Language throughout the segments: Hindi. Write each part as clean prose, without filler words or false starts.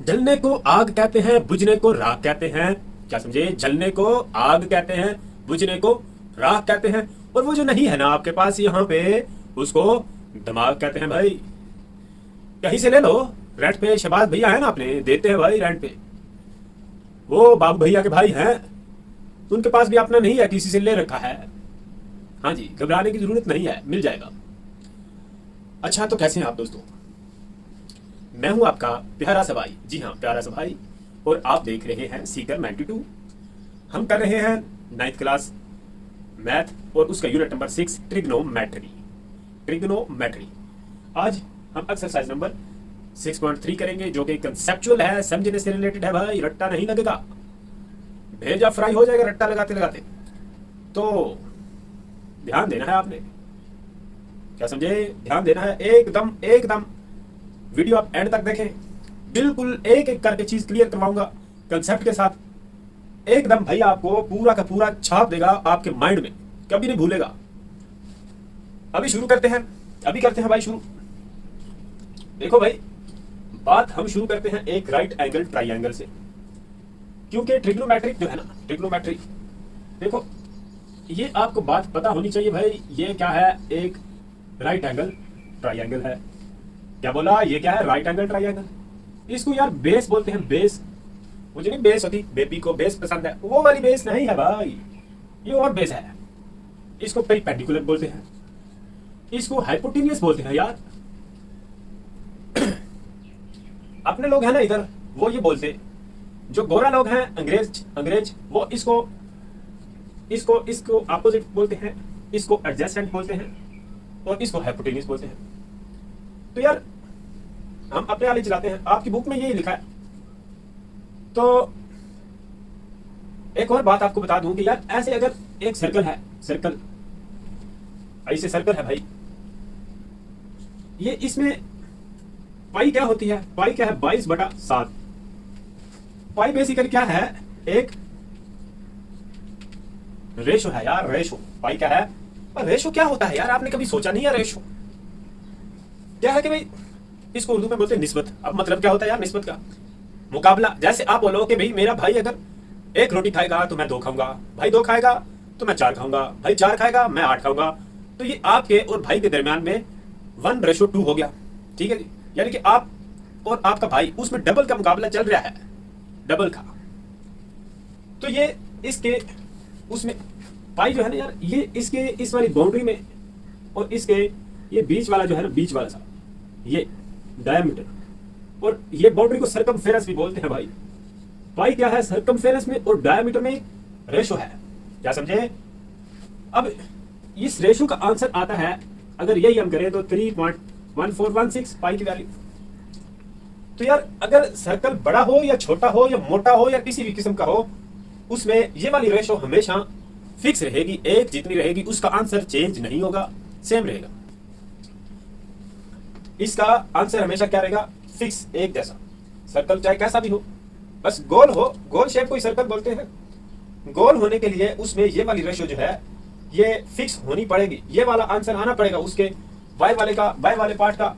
जलने को आग कहते हैं, बुझने को राख कहते हैं। क्या समझे? जलने को आग कहते हैं, बुझने को राख कहते हैं। और वो जो नहीं है ना आपके पास यहाँ पे, उसको दिमाग कहते हैं भाई। कहीं से ले लो, रेंट पे शहबाज भैया है ना अपने, देते हैं भाई रेंट पे। वो बाबू भैया के भाई हैं, उनके पास भी अपना नहीं है, किसी से ले रखा है। हाँ जी, घबराने की जरूरत नहीं है, मिल जाएगा। अच्छा, तो कैसे हैं आप दोस्तों? मैं हूं आपका प्यारा सा भाई, जी हाँ प्यारा सा भाई, और आप देख रहे हैं सीकर 92। हम कर रहे हैं 9th क्लास मैथ और उसका यूनिट नंबर 6 ट्रिग्नोमेट्री। ट्रिग्नोमेट्री आज हम एक्सरसाइज नंबर 6.3 करेंगे, जो कि कंसेप्चुअल है, समझने से रिलेटेड है भाई। रट्टा नहीं लगेगा, भेजा फ्राई हो जाएगा रट्टा लगाते लगाते। तो ध्यान देना है आपने, क्या समझे? ध्यान देना है एकदम एकदम। वीडियो आप एंड तक देखें, बिल्कुल एक एक करके चीज क्लियर करवाऊंगा कंसेप्ट के साथ। एकदम भाई आपको पूरा का पूरा छाप देगा आपके माइंड में, कभी नहीं भूलेगा। अभी शुरू करते हैं, अभी करते हैं भाई शुरू। देखो भाई, बात हम शुरू करते हैं एक राइट एंगल ट्राइंगल से, क्योंकि ट्रिग्नोमेट्रिक जो है ना, ट्रिग्नोमेट्री, देखो ये आपको बात पता होनी चाहिए भाई। ये क्या है? एक राइट एंगल ट्राइंगल है। क्या बोला? ये क्या है? Right angle triangle. इसको यार बेस बोलते हैं, बेस। मुझे नहीं बेस होती, बेबी को बेस पसंद है, वो वाली बेस नहीं है भाई, ये और बेस है। इसको पेरिपेंडिकुलर बोलते हैं, इसको हाइपोटेन्यूस बोलते हैं यार। अपने लोग हैं ना इधर, वो ये बोलते, जो गोरा लोग हैं अंग्रेज वो इसको इसको इसको अपोजिट बोलते हैं, इसको एडजेसेंट बोलते हैं, और इसको हाइपोटेन्यूस बोलते हैं। तो यार हम अपने वाले चलाते हैं, आपकी बुक में यही लिखा है। तो एक और बात आपको बता दूं कि यार ऐसे अगर एक सर्कल है, सर्कल ऐसे सर्कल है भाई, ये इसमें पाई क्या होती है? पाई क्या है? 22/7। पाई बेसिकली क्या है? एक रेशो है यार, रेशो। पाई क्या है? और रेशो क्या होता है यार? आपने कभी सोचा नहीं है रेशो क्या है? कि भाई इसको उर्दू में बोलते हैं निस्बत। अब मतलब क्या होता है यार निस्बत का? मुकाबला। जैसे आप बोलो कि भाई मेरा भाई अगर 1 रोटी खाएगा तो मैं 2 खाऊंगा, भाई 2 खाएगा तो मैं 4 खाऊंगा, भाई 4 खाएगा मैं 8 खाऊंगा। तो ये आपके और भाई के दरमियान में 1:2 हो गया, ठीक है जी। यानी कि आप और आपका भाई, उसमें डबल का मुकाबला चल रहा है, डबल का। तो ये इसके उसमें पाई जो है ना यार, ये इसके इस वाली बाउंड्री में और इसके ये बीच वाला जो है ना, बीच वाला सा ये डायमीटर, और ये बाउंड्री को सर्कमफेरेंस भी बोलते हैं भाई। पाई क्या है? सर्कमफेरेंस में और डायमीटर में रेशो है, क्या समझे? अब इस रेशो का आंसर आता है, अगर यही हम करें तो 3.1416 पाई की वैल्यू। तो यार अगर सर्कल बड़ा हो या छोटा हो या मोटा हो या किसी भी किस्म का हो, उसमें ये वाली रेशो हमेशा फिक्स रहेगी, एक जितनी रहेगी, उसका आंसर चेंज नहीं होगा, सेम रहेगा। इसका आंसर हमेशा क्या रहेगा? फिक्स, एक जैसा। सर्कल चाहे कैसा भी हो, बस गोल हो, गोल शेप को ही सर्कल बोलते हैं। गोल होने के लिए उसमें ये वाली रेशो जो है ये फिक्स होनी पड़ेगी, ये वाला आंसर आना पड़ेगा उसके वाई वाले पार्ट का।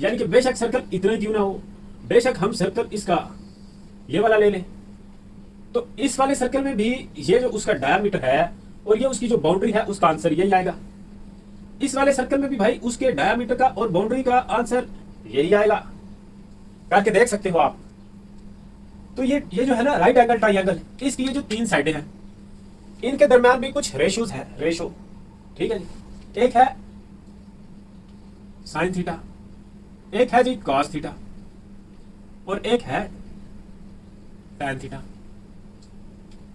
यानी कि बेशक सर्कल इतना क्यों ना हो, बेशक हम सर्कल इसका ये वाला ले लें, तो इस वाले सर्कल में भी ये जो उसका डायमीटर है और ये उसकी जो बाउंड्री है, उसका आंसर यही आएगा। इस वाले सर्कल में भी भाई उसके डायमीटर का और बाउंड्री का आंसर यही आएगा, करके देख सकते हो आप। तो ये जो है ना राइट एंगल ट्राइंगल, इसकी ये जो 3 साइडें हैं, इनके दरमियान भी कुछ रेशोज है, रेशो, ठीक है जी। एक है साइन थीटा, एक है जी कॉस थीटा, और एक है टैन थीटा।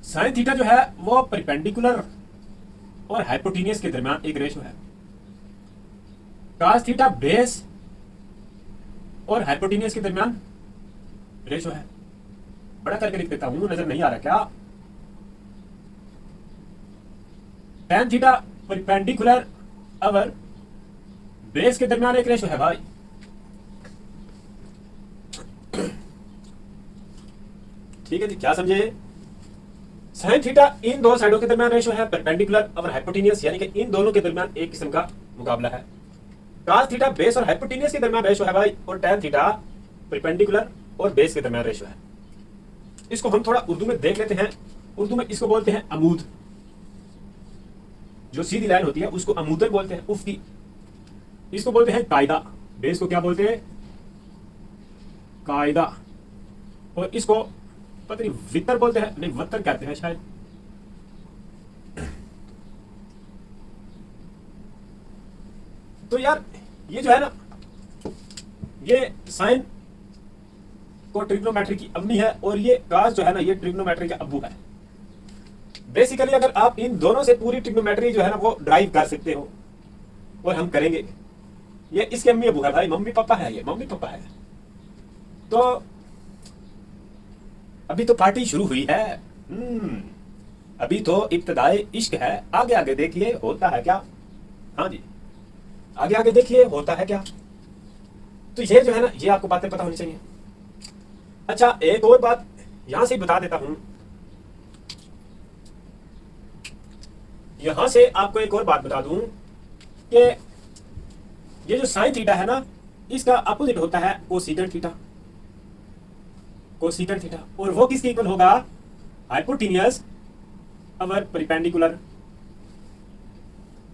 साइन थीटा जो है वो परपेंडिकुलर और हाइपोटेन्यूस के दरमियान एक रेशो है। कॉस थीटा बेस और हाइपोटेन्यूस के दरमियान रेशो है। बड़ा करके लिख देता हूं, नजर नहीं आ रहा क्या? टैन थीटा परपेंडिकुलर और बेस के दरमियान एक रेशो है भाई। ठीक है जी, क्या समझे? साइन थीटा इन 2 साइडों के दरमियान रेशो है, परपेंडिकुलर और हाइपोटेन्यूस, यानी कि इन दोनों के दरमियान एक किस्म का मुकाबला है। cos थीटा बेस और हाइपोटेन्यूज के दरमियान रेशो है भाई, और tan थीटा परपेंडिकुलर और बेस के दरमियान रेशो है। इसको हम थोड़ा उर्दू में देख लेते हैं। उर्दू में इसको बोलते हैं अमूद, जो सीधी लाइन होती है उसको अमूदन बोलते हैं, उफ्की। इसको बोलते हैं कायदा, बेस को क्या बोलते हैं, कायदा। और इसको पता नहीं वितर बोलते हैं, नहीं वतर कहते हैं शायद। तो यार ये जो है ना, ये साइन को ट्रिग्नोमेट्री की अम्मी है, और ये कास जो है ना, ये ट्रिग्नोमेट्री का अब्बू है। बेसिकली अगर आप इन दोनों से पूरी ट्रिग्नोमेट्री जो है ना वो ड्राइव कर सकते हो, और हम करेंगे। ये इसके अम्मी अब्बू है भाई, मम्मी पापा है, ये मम्मी पापा है। तो अभी तो पार्टी शुरू हुई है, अभी तो इब्तदाए इश्क है। आगे आगे देखिए होता है क्या। हाँ जी, आगे आगे देखिए होता है क्या। तो ये जो है ना, ये आपको बातें पता होनी चाहिए। अच्छा, एक और बात यहां से बता देता हूं, यहां से आपको एक और बात बता दूं कि ये जो साइन थीटा है ना, इसका अपोजिट होता है कोसेकेंट थीटा। कोसेकेंट थीटा, और वो किसके इक्वल होगा, हाइपोटेन्यूज अवर परपेंडिकुलर।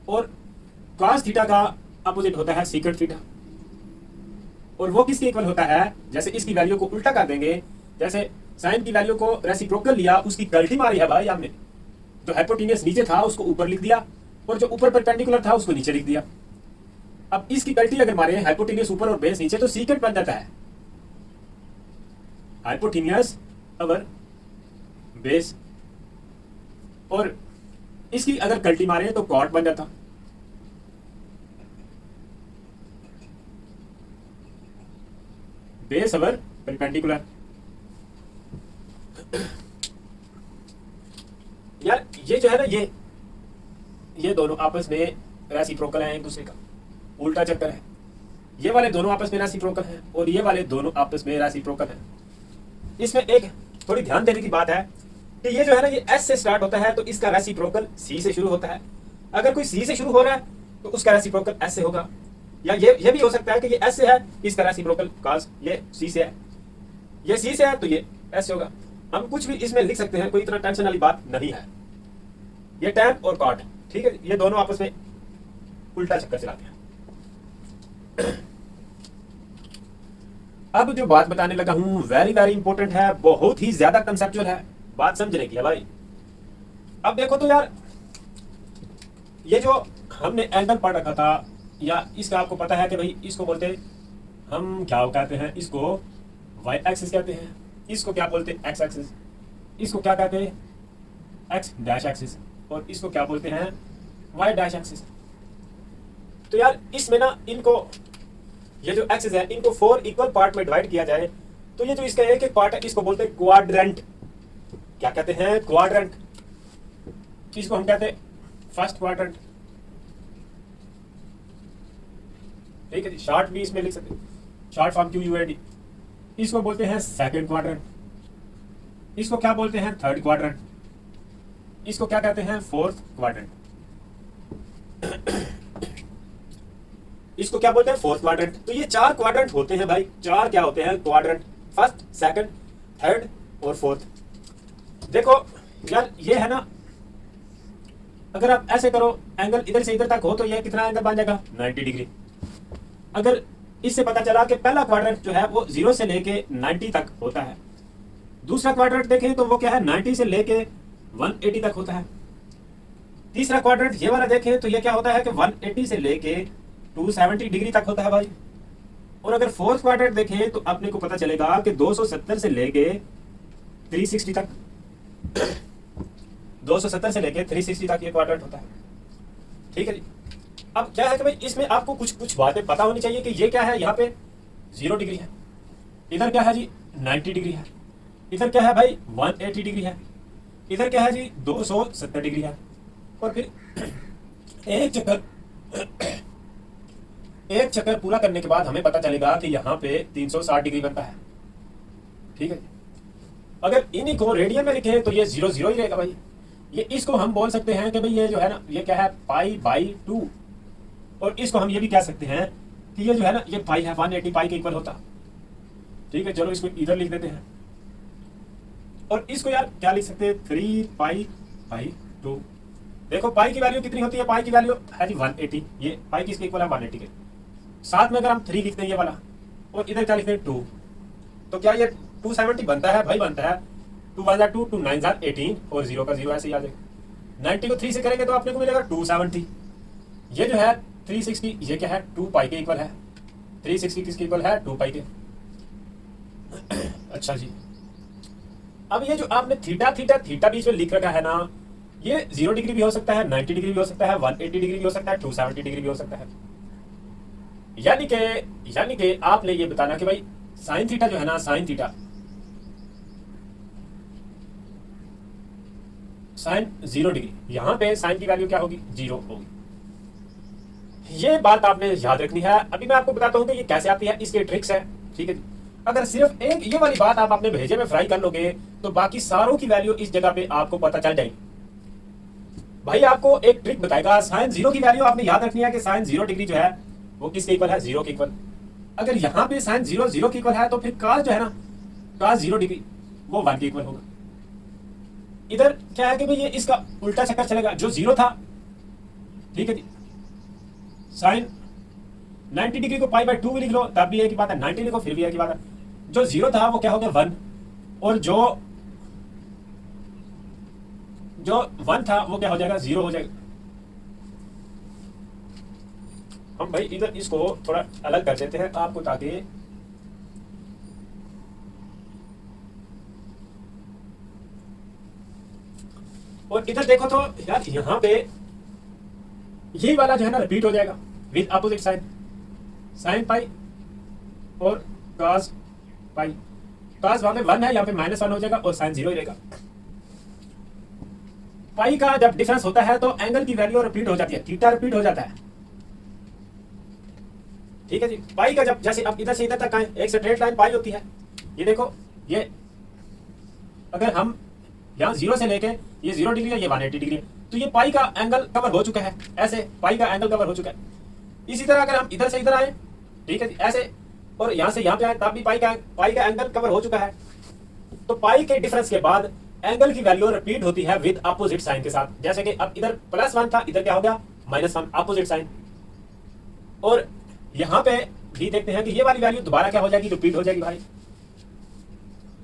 और cos थीटा का अपोजिट होता है सेकेंट थीटा, और वो किसके इक्वल होता है, जैसे इसकी वैल्यू को उल्टा कर देंगे, जैसे साइन की वैल्यू को रेसिप्रोकल लिया, उसकी कल्टी मारी है भाई हमने। जो हाइपोटेन्यूज नीचे था उसको ऊपर लिख दिया, और जो ऊपर परपेंडिकुलर था उसको नीचे लिख दिया। अब इसकी कल्टी अगर मारे हाइपोटेन्यूज ऊपर और बेस नीचे, तो सीकेंट बन जाता है हाइपोटेन्यूज अवर बेस, और इसकी अगर कल्टी मारे तो कॉट बन जाता। बेस अवर परपेंडिकुलर। यार ये जो है ना, ये दोनों आपस में रेसिप्रोकल हैं, एक दूसरे का उल्टा चक्कर है। ये वाले दोनों आपस में रेसिप्रोकल हैं, और ये वाले दोनों आपस में रेसिप्रोकल हैं। इसमें एक थोड़ी ध्यान देने की बात है कि ये जो है ना, ये S से स्टार्ट होता है, तो इसका रेसिप्रोकल C से शुरू होता है। अगर कोई C से शुरू हो रहा है तो उसका रेसिप्रोकल S से होगा, या ये भी हो सकता है कि ये S से है, इसका रेसिप्रोकल cos ये C से है, ये C से है तो ये S से होगा। हम कुछ भी इसमें लिख सकते हैं, कोई इतना टेंशन वाली बात नहीं है। ये tan और cot, ठीक है, ये दोनों आपस में उल्टा चक्कर चलाते हैं। अब जो बात बताने लगा हूं वेरी वेरी इंपॉर्टेंट है, बहुत ही ज्यादा कंसेप्चुअल है, बात समझने की है भाई। अब देखो तो यार, ये जो हमने एंगल पढ़ रखा था, या इसका आपको पता है कि भाई इसको बोलते हम क्या कहते हैं, इसको y एक्सिस कहते हैं, इसको क्या बोलते हैं x एक्सिस, इसको क्या कहते हैं x डैश एक्सिस, और इसको क्या बोलते हैं y डैश एक्सिस। तो यार इसमें ना, इनको ये जो एक्सिस है इनको 4 इक्वल पार्ट में डिवाइड किया जाए, तो ये जो इसका एक एक पार्ट है इसको बोलते हैं क्वाड्रेंट। क्या कहते हैं, क्वाड्रेंट। इसको हम कहते हैं फर्स्ट क्वाड्रेंट, ठीक है जी, शॉर्ट भी इसमें लिख सकते हैं, शॉर्ट फॉर्म QUAD। इसको बोलते हैं सेकंड क्वाड्रेंट, इसको क्या बोलते हैं थर्ड क्वाड्रेंट, इसको क्या कहते हैं फोर्थ क्वाड्रेंट, इसको क्या बोलते हैं फोर्थ क्वाड्रेंट। तो ये 4 क्वाड्रेंट होते हैं भाई, 4 क्या होते हैं क्वाड्रेंट, फर्स्ट सेकंड थर्ड और फोर्थ। देखो यार ये है ना, अगर आप ऐसे करो, एंगल इधर से इधर तक हो तो ये कितना एंगल बन जाएगा 90 डिग्री। अगर इससे पता चला कि पहला क्वाड्रेंट जो है वो 0 से लेके 90 तक होता है, दूसरा क्वाड्रेंट देखें तो वो क्या है 90 से लेके 180 तक होता है, तीसरा क्वाड्रेंट ये वाला देखें तो ये क्या होता है कि 180 से लेके 270 डिग्री तक होता है भाई। और अगर फोर्थ क्वाड्रेंट देखें तो अपने को पता चलेगा कि 270 से लेके 360 तक 270 से लेके 360 तक ये क्वाड्रेंट होता है, ठीक है जी। अब क्या है कि भाई इसमें आपको कुछ कुछ बातें पता होनी चाहिए कि ये क्या है, यहाँ पे 0 डिग्री है, इधर क्या है जी 90 डिग्री है, इधर क्या है भाई 180 डिग्री है, इधर क्या है जी 270 डिग्री है। और फिर एक चक्कर पूरा करने के बाद हमें पता चलेगा कि यहाँ पे 360 डिग्री बनता है, ठीक है। अगर इन्हीं को रेडियन में लिखें तो ये 0 0 ही रहेगा भाई। ये इसको हम बोल सकते हैं कि भाई ये जो है ना, ये क्या है पाई बाई 2, और इसको हम ये भी कह सकते हैं कि ये जो है ना ये पाई है 180 पाई के इक्वल होता। ठीक है, चलो इसको इधर लिख देते हैं और इसको यार क्या लिख सकते हैं 3 पाई बाई 2। देखो पाई की वैल्यू कितनी होती है, पाई की वैल्यू है जी 180, ये पाई किसके इक्वल है 180 के। साथ में अगर हम 3 लिखते हैं ये वाला और इधर क्या लिखते हैं 2, तो क्या ये 270 बनता है भाई, बनता है। 2 1 2 2 9 18 और 0 का 0 ऐसे ही आ जाएगा। 90 को 3 से करेंगे तो आपने को मिलेगा 270। ये जो है 360 ये क्या है 2 पाई के इक्वल है। 360 किसके इक्वल है 2 पाई के। अच्छा जी, अब ये जो आपने थीटा थीटा थीटा बीच में लिख रखा है ना, ये 0 डिग्री भी हो सकता है, 90 डिग्री भी हो सकता है, 180 डिग्री भी हो सकता है, 270 डिग्री भी हो सकता है। यानी कि आपने ये बताना कि भाई साइन थीटा जो है ना, साइन थीटा साइन 0 डिग्री, यहां पे साइन की वैल्यू क्या होगी 0 होगी। ये बात आपने याद रखनी है। अभी मैं आपको बताता हूं कि ये कैसे आती है, इसके ट्रिक्स है। ठीक है जी, अगर सिर्फ एक ये वाली बात आप अपने भेजे में फ्राई कर लोगे तो बाकी सारों की वैल्यू इस जगह पे आपको पता चल जाएगी। भाई आपको एक ट्रिक बताएगा, साइन 0 की वैल्यू आपने याद रखनी है कि साइन 0 डिग्री जो है वो किसके इक्वल है 0 के इक्वल। अगर यहाँ पे साइन 0 0 के इक्वल है तो फिर कास जो है ना, कास 0 डिग्री वो 1 के इक्वल होगा। इधर क्या है कि भाई ये इसका उल्टा चक्कर चलेगा, जो 0 था। ठीक है जी, साइन 90 डिग्री को पाई बाय 2 भी लिख लो तब भी एक ही बात है, 90 लिखो फिर भी एक ही बात है। जो 0 था वो क्या हो गया 1 और जो 1 था वो क्या हो जाएगा 0 हो जाएगा। हम भाई इधर इसको थोड़ा अलग कर देते हैं आपको, ताकि और इधर देखो तो यार यहां पे यही वाला जो है ना रिपीट हो जाएगा with opposite sign, sine pi और कॉस पाई। कॉस वहां पे 1 है, यहाँ पे -1 हो जाएगा और साइन 0 ही रहेगा। पाई का जब डिफरेंस होता है तो एंगल की वैल्यू रिपीट हो जाती है, थीटा रिपीट हो जाता है। ठीक है जी, पाई का जब जैसे अब इधर से इधर तक आए एक स्ट्रेट लाइन पाई होती है। ये देखो, ये अगर हम यहाँ 0 से लेके ये 0 डिग्री है, ये 180 डिग्री है, तो ये पाई का एंगल कवर हो चुका है। ऐसे पाई का एंगल कवर हो चुका है। इसी तरह अगर हम इधर से इधर आए, ठीक है जी, ऐसे और यहाँ से यहाँ पे आए तब भी पाई का एंगल कवर हो चुका है। तो पाई के डिफरेंस के बाद एंगल की वैल्यू रिपीट होती है विद अपोजिट साइन के साथ। जैसे कि अब इधर +1 था, इधर क्या हो गया -1, अपोजिट साइन। और यहां पे भी देखते हैं कि ये वाली वैल्यू दोबारा क्या हो जाएगी, रिपीट हो जाएगी भाई।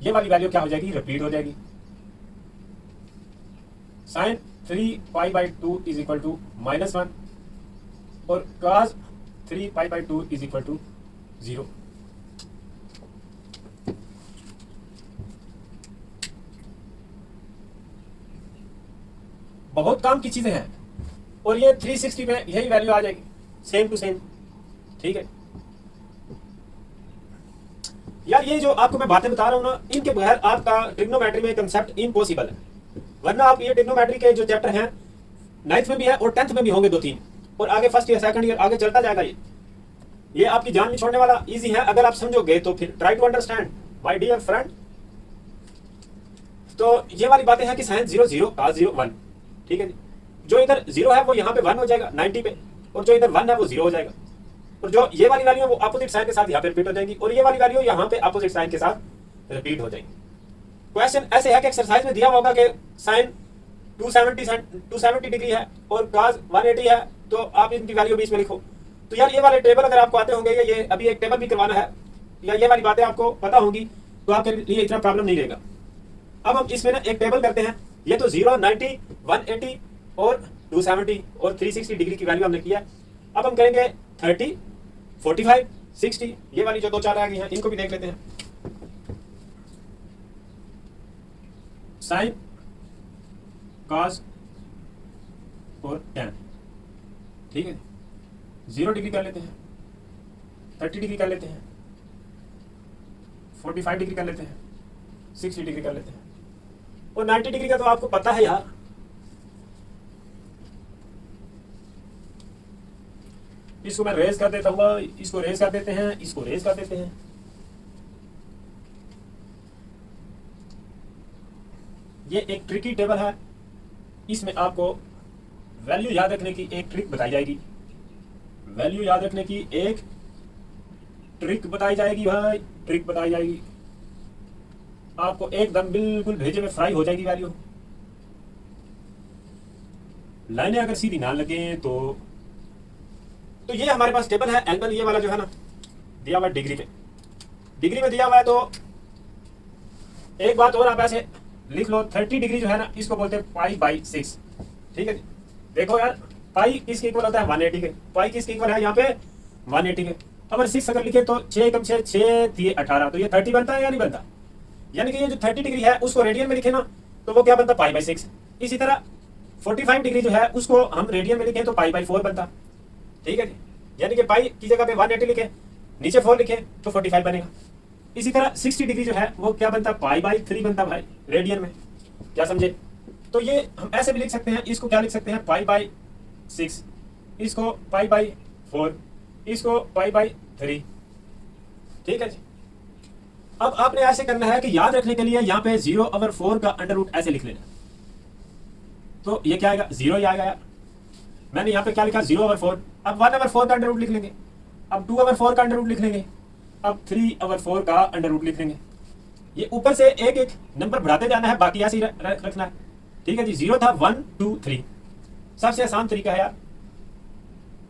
ये वाली वैल्यू क्या हो जाएगी, रिपीट हो जाएगी। Sine 3 pi by 2 is equal to -1 और cos 3 pi by 2 is equal to 0। बहुत काम की चीजें हैं और ये 360 में यही वैल्यू आ जाएगी, सेम टू सेम। ठीक है यार, ये जो आपको मैं बातें बता रहा हूं ना, इनके बगैर आपका ट्रिग्नोमेट्री में कंसेप्ट इम्पॉसिबल है। वरना आप ये ट्रिग्नोमेट्री के जो चैप्टर हैं 9th में भी है और 10th में भी होंगे 2-3, और आगे 1st ईयर 2nd ईयर आगे चलता जाएगा। ये आपकी जान में छोड़ने वाला इजी है अगर आप समझोगे तो। फिर try to understand my dear friend. तो ये वाली बातें हैं कि साइन 0 0 cos 0 1। ठीक है, जो इधर 0 है वो यहाँ पे 1 हो जाएगा 90 पे, और जो इधर 1 है वो 0 हो जाएगा। और जो ये वाली वैल्यू है वो अपोजिट साइन के साथ यहाँ पे रिपीट हो जाएगी, और ये वाली वैल्यू यहाँ पे अपोजिट साइन के साथ रिपीट हो जाएगी। क्वेश्चन ऐसे है कि एक्सरसाइज में दिया होगा कि साइन 270 डिग्री है और cos 180 है, तो आप इनकी वैल्यू बीच में लिखो। तो यार ये वाले टेबल अगर आपको आते होंगे, ये अभी एक टेबल भी करवाना है, या ये वाली बातें आपको पता होंगी तो आपके लिए इतना प्रॉब्लम नहीं रहेगा। अब हम इसमें ना एक टेबल करते हैं। ये तो 0 90 180 और 270 और 360 डिग्री की वैल्यू हमने किया। अब हम करेंगे 30 45 60, ये वाली जो 2-4 आ गई हैं इनको भी देख लेते हैं। साइन cos और tan, ठीक है, 0 डिग्री कर लेते हैं, 30 डिग्री कर लेते हैं, 45 डिग्री कर लेते हैं, 60 डिग्री कर लेते हैं, और 90 डिग्री का तो आपको पता है यार। इसको मैं रेज कर देता हूँ, इसको रेज कर देते हैं, इसको रेज कर देते हैं। ये एक ट्रिकी टेबल है, इसमें आपको वैल्यू याद रखने की एक ट्रिक बताई जाएगी। वैल्यू याद रखने की एक ट्रिक बताई जाएगी भाई, ट्रिक बताई जाएगी आपको, एकदम बिल्कुल भेजे में फ्राई हो जाएगी वैल्यू। लाइनें अगर सीधी ना लगे तो ये हमारे पास टेबल है एंगल, ये वाला जो है ना दिया हुआ है डिग्री में, डिग्री में दिया हुआ है। तो एक बात और आप ऐसे लिख लो, 30 डिग्री जो है ना इसको बोलते हैं π/6। ठीक है जी, देखो यार पाई किसके इक्वल होता है 180 के, पाई किसके इक्वल है यहाँ पे 180 के। अगर 6 अगर लिखे तो 6 कम 6 6 दिए 18, तो ये 30 बनता है या नहीं बनता। यानी कि ये जो 30 डिग्री है उसको रेडियन में लिखे ना तो वो क्या बनता π/6। इसी तरह 45 डिग्री जो है उसको हम रेडियन में लिखे तो π/4 बनता। ठीक है जी, यानी कि पाई की जगह पे 180 लिखे, नीचे 4 लिखे तो 45 बनेगा। इसी तरह 60 डिग्री जो है वो क्या बनता π/3 बनता भाई रेडियन में, क्या समझे। तो ये हम ऐसे भी लिख सकते हैं, इसको क्या लिख सकते हैं π/6, इसको π/4, इसको π/3। ठीक है जी, अब आपने ऐसे करना है कि याद रखने के लिए यहाँ पे 0/4 का अंडर रूट ऐसे लिख लेना। तो ये क्या आएगा 0 ही आएगा यार, मैंने यहाँ पे क्या लिखा 0/4। अब 1/4 का अंडर रूट लिख लेंगे, अब 2/4 का अंडर रूट लिख लेंगे, अब 3/4 का अंडर रूट लिख लेंगे। ये ऊपर से एक एक नंबर बढ़ाते जाना है, बाकी ऐसे ही रखना है। ठीक है जी, 0 था 1 2 3, सबसे आसान तरीका है यार।